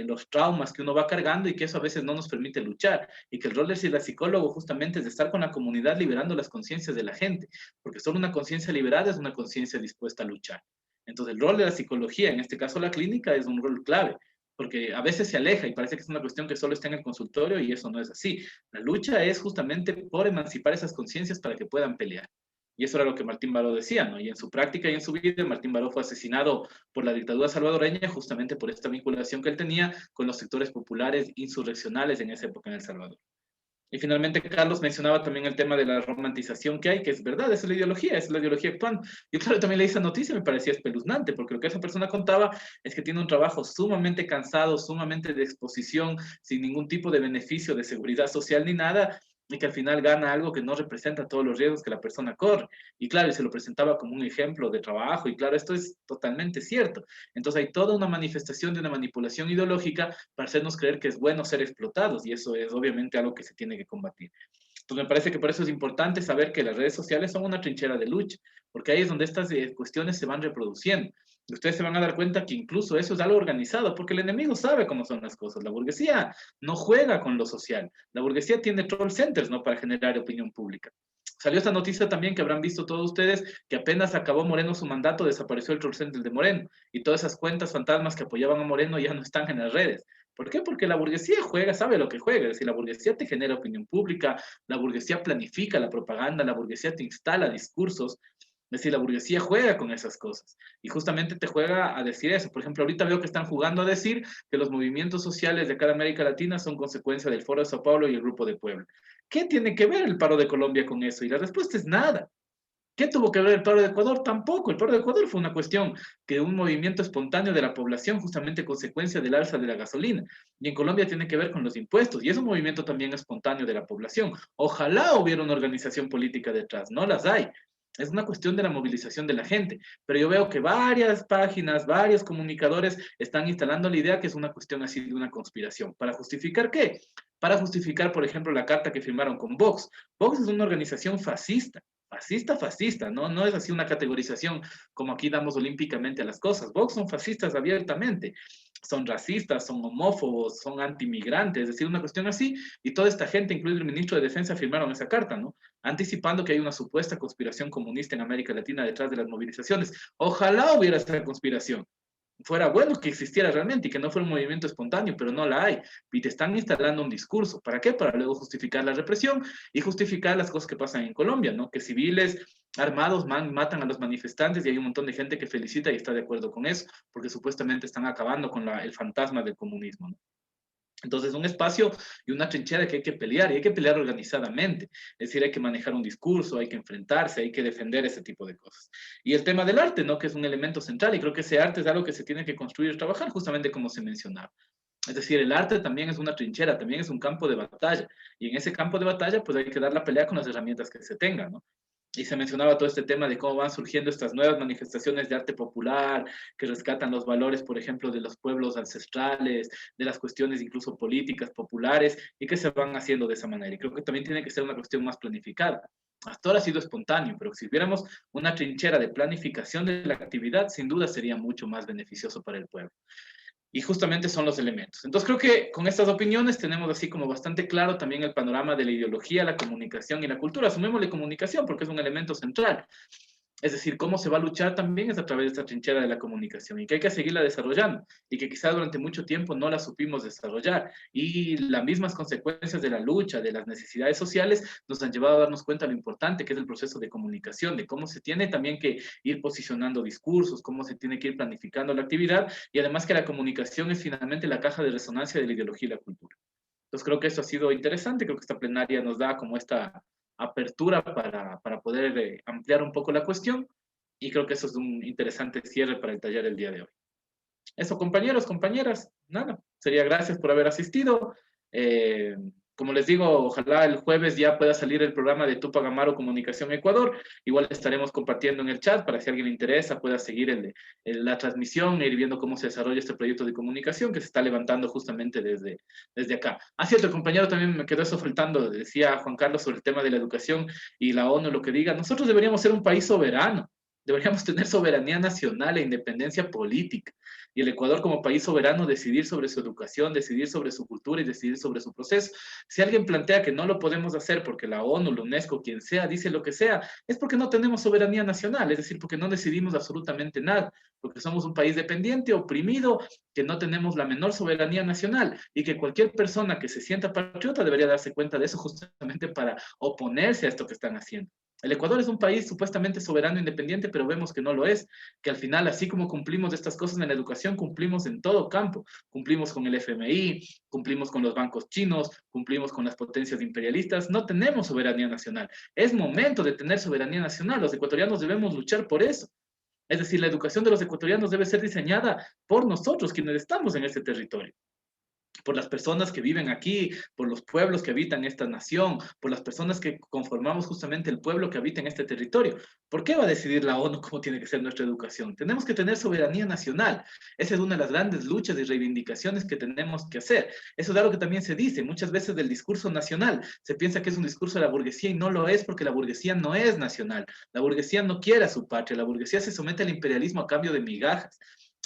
los traumas que uno va cargando y que eso a veces no nos permite luchar, y que el rol del psicólogo justamente es de estar con la comunidad liberando las conciencias de la gente, porque solo una conciencia liberada es una conciencia dispuesta a luchar. Entonces, el rol de la psicología, en este caso la clínica, es un rol clave, porque a veces se aleja y parece que es una cuestión que solo está en el consultorio y eso no es así. La lucha es justamente por emancipar esas conciencias para que puedan pelear. Y eso era lo que Martín Baró decía, ¿no? Y en su práctica y en su vida, Martín Baró fue asesinado por la dictadura salvadoreña justamente por esta vinculación que él tenía con los sectores populares insurreccionales en esa época en El Salvador. Y finalmente Carlos mencionaba también el tema de la romantización que hay, que es verdad, esa es la ideología actual. Yo claro, también leí esa noticia y me parecía espeluznante, porque lo que esa persona contaba es que tiene un trabajo sumamente cansado, sumamente de exposición, sin ningún tipo de beneficio de seguridad social ni nada, y que al final gana algo que no representa todos los riesgos que la persona corre. Y claro, y se lo presentaba como un ejemplo de trabajo, y claro, esto es totalmente cierto. Entonces hay toda una manifestación de una manipulación ideológica para hacernos creer que es bueno ser explotados, y eso es obviamente algo que se tiene que combatir. Entonces me parece que por eso es importante saber que las redes sociales son una trinchera de lucha, porque ahí es donde estas cuestiones se van reproduciendo. Y ustedes se van a dar cuenta que incluso eso es algo organizado, porque el enemigo sabe cómo son las cosas. La burguesía no juega con lo social. La burguesía tiene troll centers, ¿no?, para generar opinión pública. Salió esta noticia también que habrán visto todos ustedes, que apenas acabó Moreno su mandato, desapareció el troll center de Moreno, y todas esas cuentas fantasmas que apoyaban a Moreno ya no están en las redes. ¿Por qué? Porque la burguesía juega, sabe lo que juega, es decir, la burguesía te genera opinión pública, la burguesía planifica la propaganda, la burguesía te instala discursos, Es decir, la burguesía juega con esas cosas y justamente te juega a decir eso. Por ejemplo, ahorita veo que están jugando a decir que los movimientos sociales de cada América Latina son consecuencia del Foro de Sao Paulo y el Grupo de Puebla. ¿Qué tiene que ver el paro de Colombia con eso? Y la respuesta es nada. ¿Qué tuvo que ver el paro de Ecuador? Tampoco. El paro de Ecuador fue una cuestión que un movimiento espontáneo de la población, justamente consecuencia del alza de la gasolina. Y en Colombia tiene que ver con los impuestos. Y es un movimiento también espontáneo de la población. Ojalá hubiera una organización política detrás. No las hay. Es una cuestión de la movilización de la gente. Pero yo veo que varias páginas, varios comunicadores están instalando la idea que es una cuestión así de una conspiración. ¿Para justificar qué? Para justificar, por ejemplo, la carta que firmaron con Vox. Vox es una organización fascista. Fascista, ¿no? No es así una categorización como aquí damos olímpicamente a las cosas. Vox son fascistas abiertamente, son racistas, son homófobos, son antimigrantes, es decir, una cuestión así, y toda esta gente, incluido el ministro de Defensa, firmaron esa carta, ¿no? Anticipando que hay una supuesta conspiración comunista en América Latina detrás de las movilizaciones. Ojalá hubiera esta conspiración. Fuera bueno que existiera realmente y que no fuera un movimiento espontáneo, pero no la hay. Y te están instalando un discurso. ¿Para qué? Para luego justificar la represión y justificar las cosas que pasan en Colombia, ¿no? Que civiles armados matan a los manifestantes y hay un montón de gente que felicita y está de acuerdo con eso, porque supuestamente están acabando con el fantasma del comunismo, ¿no? Entonces, un espacio y una trinchera que hay que pelear, y hay que pelear organizadamente. Es decir, hay que manejar un discurso, hay que enfrentarse, hay que defender ese tipo de cosas. Y el tema del arte, ¿no? Que es un elemento central, y creo que ese arte es algo que se tiene que construir y trabajar, justamente como se mencionaba. Es decir, el arte también es una trinchera, también es un campo de batalla. Y en ese campo de batalla, pues hay que dar la pelea con las herramientas que se tengan, ¿no? Y se mencionaba todo este tema de cómo van surgiendo estas nuevas manifestaciones de arte popular que rescatan los valores, por ejemplo, de los pueblos ancestrales, de las cuestiones incluso políticas populares y que se van haciendo de esa manera. Y creo que también tiene que ser una cuestión más planificada. Hasta ahora ha sido espontáneo, pero si hubiéramos una trinchera de planificación de la actividad, sin duda sería mucho más beneficioso para el pueblo. Y justamente son los elementos. Entonces creo que con estas opiniones tenemos así como bastante claro también el panorama de la ideología, la comunicación y la cultura. Asumémosle comunicación porque es un elemento central. Es decir, cómo se va a luchar también es a través de esta trinchera de la comunicación y que hay que seguirla desarrollando y que quizás durante mucho tiempo no la supimos desarrollar. Y las mismas consecuencias de la lucha, de las necesidades sociales, nos han llevado a darnos cuenta de lo importante que es el proceso de comunicación, de cómo se tiene también que ir posicionando discursos, cómo se tiene que ir planificando la actividad y además que la comunicación es finalmente la caja de resonancia de la ideología y la cultura. Entonces creo que eso ha sido interesante, creo que esta plenaria nos da como esta apertura para poder ampliar un poco la cuestión y creo que eso es un interesante cierre para el taller del día de hoy. Eso, compañeros, compañeras, nada, sería gracias por haber asistido. Como les digo, ojalá el jueves ya pueda salir el programa de Tupac Amaru Comunicación Ecuador. Igual estaremos compartiendo en el chat para si a alguien le interesa pueda seguir la transmisión e ir viendo cómo se desarrolla este proyecto de comunicación que se está levantando justamente desde acá. Ah, cierto, el compañero también me quedó eso faltando. Decía Juan Carlos sobre el tema de la educación y la ONU, lo que diga. Nosotros deberíamos ser un país soberano. Deberíamos tener soberanía nacional e independencia política. Y el Ecuador como país soberano decidir sobre su educación, decidir sobre su cultura y decidir sobre su proceso. Si alguien plantea que no lo podemos hacer porque la ONU, la UNESCO, quien sea, dice lo que sea, es porque no tenemos soberanía nacional, es decir, porque no decidimos absolutamente nada, porque somos un país dependiente, oprimido, que no tenemos la menor soberanía nacional y que cualquier persona que se sienta patriota debería darse cuenta de eso justamente para oponerse a esto que están haciendo. El Ecuador es un país supuestamente soberano e independiente, pero vemos que no lo es, que al final, así como cumplimos estas cosas en la educación, cumplimos en todo campo. Cumplimos con el FMI, cumplimos con los bancos chinos, cumplimos con las potencias imperialistas. No tenemos soberanía nacional. Es momento de tener soberanía nacional. Los ecuatorianos debemos luchar por eso. Es decir, la educación de los ecuatorianos debe ser diseñada por nosotros, quienes estamos en este territorio. Por las personas que viven aquí, por los pueblos que habitan esta nación, por las personas que conformamos justamente el pueblo que habita en este territorio. ¿Por qué va a decidir la ONU cómo tiene que ser nuestra educación? Tenemos que tener soberanía nacional. Esa es una de las grandes luchas y reivindicaciones que tenemos que hacer. Eso es algo que también se dice muchas veces del discurso nacional. Se piensa que es un discurso de la burguesía y no lo es porque la burguesía no es nacional. La burguesía no quiere a su patria. La burguesía se somete al imperialismo a cambio de migajas.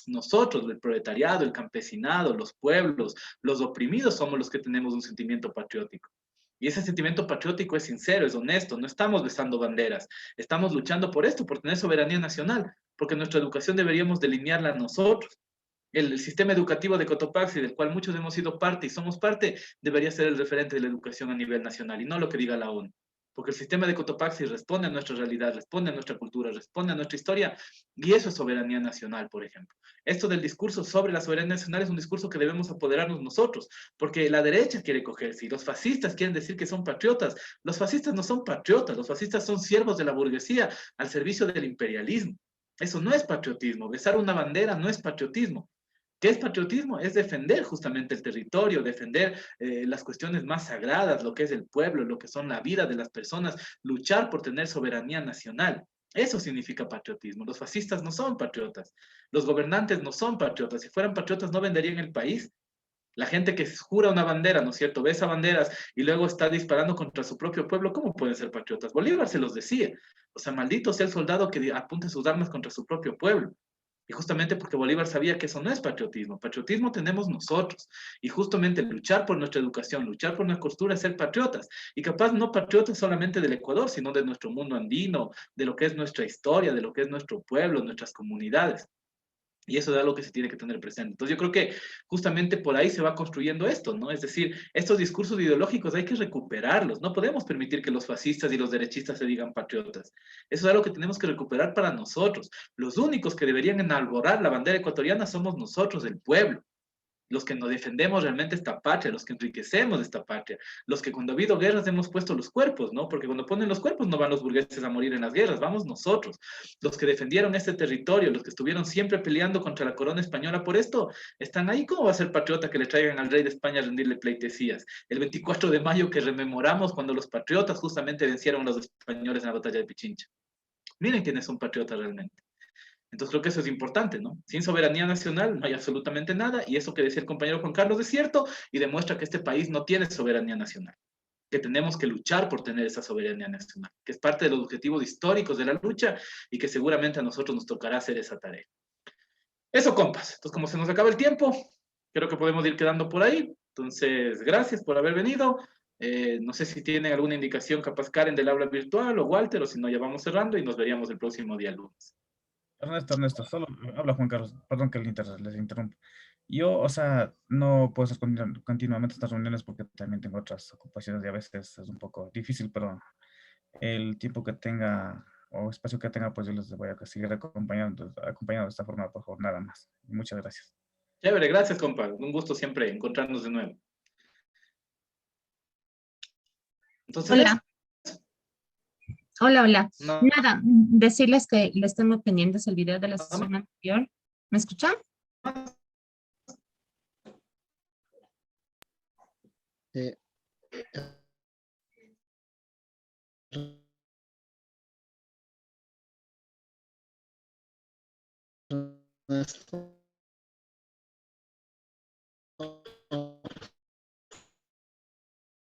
Nosotros, el proletariado, el campesinado, los pueblos, los oprimidos somos los que tenemos un sentimiento patriótico. Y ese sentimiento patriótico es sincero, es honesto, no estamos besando banderas, estamos luchando por esto, por tener soberanía nacional, porque nuestra educación deberíamos delinearla nosotros. El sistema educativo de Cotopaxi, del cual muchos hemos sido parte y somos parte, debería ser el referente de la educación a nivel nacional y no lo que diga la ONU. porque el sistema de Cotopaxi responde a nuestra realidad, responde a nuestra cultura, responde a nuestra historia, y eso es soberanía nacional, por ejemplo. Esto del discurso sobre la soberanía nacional es un discurso que debemos apoderarnos nosotros, porque la derecha quiere cogerse, y los fascistas quieren decir que son patriotas. Los fascistas no son patriotas, los fascistas son siervos de la burguesía al servicio del imperialismo. Eso no es patriotismo, besar una bandera no es patriotismo. ¿Qué es patriotismo? Es defender justamente el territorio, defender las cuestiones más sagradas, lo que es el pueblo, lo que son la vida de las personas, luchar por tener soberanía nacional. Eso significa patriotismo. Los fascistas no son patriotas. Los gobernantes no son patriotas. Si fueran patriotas no venderían el país. La gente que jura una bandera, ¿no es cierto? Besa banderas y luego está disparando contra su propio pueblo, ¿cómo pueden ser patriotas? Bolívar se los decía. O sea, maldito sea el soldado que apunte sus armas contra su propio pueblo. Y justamente porque Bolívar sabía que eso no es patriotismo. Patriotismo tenemos nosotros. Y justamente luchar por nuestra educación, luchar por nuestra cultura es ser patriotas. Y capaz no patriotas solamente del Ecuador, sino de nuestro mundo andino, de lo que es nuestra historia, de lo que es nuestro pueblo, nuestras comunidades. Y eso es algo que se tiene que tener presente. Entonces yo creo que justamente por ahí se va construyendo esto, ¿no? Es decir, estos discursos ideológicos hay que recuperarlos. No podemos permitir que los fascistas y los derechistas se digan patriotas. Eso es algo que tenemos que recuperar para nosotros. Los únicos que deberían enalborar la bandera ecuatoriana somos nosotros, el pueblo, los que nos defendemos realmente esta patria, los que enriquecemos esta patria, los que cuando ha habido guerras hemos puesto los cuerpos, ¿no? Porque cuando ponen los cuerpos no van los burgueses a morir en las guerras, vamos nosotros, los que defendieron este territorio, los que estuvieron siempre peleando contra la corona española por esto, están ahí. ¿Cómo va a ser patriota que le traigan al rey de España a rendirle pleitesías? El 24 de mayo que rememoramos cuando los patriotas justamente vencieron a los españoles en la batalla de Pichincha. Miren quiénes son patriotas realmente. Entonces creo que eso es importante, ¿no? Sin soberanía nacional no hay absolutamente nada, y eso que decía el compañero Juan Carlos es cierto y demuestra que este país no tiene soberanía nacional, que tenemos que luchar por tener esa soberanía nacional, que es parte de los objetivos históricos de la lucha y que seguramente a nosotros nos tocará hacer esa tarea. Eso, compas. Entonces, como se nos acaba el tiempo, creo que podemos ir quedando por ahí. Entonces, gracias por haber venido. No sé si tienen alguna indicación, capaz Karen del aula virtual o Walter, o si no, ya vamos cerrando y nos veríamos el próximo día lunes. Ernesto, solo habla Juan Carlos, perdón que les interrumpa. Yo, o sea, no puedo hacer continuamente estas reuniones porque también tengo otras ocupaciones y a veces es un poco difícil, pero el tiempo que tenga o espacio que tenga, pues yo les voy a seguir acompañando de esta forma, por favor, nada más. Muchas gracias. Chévere, gracias, compa. Un gusto siempre encontrarnos de nuevo. Entonces, Hola, hola. no, Nada, decirles que les tengo pendientes el video de la nada sesión anterior. ¿Me escuchan? más. Eh, Ernesto.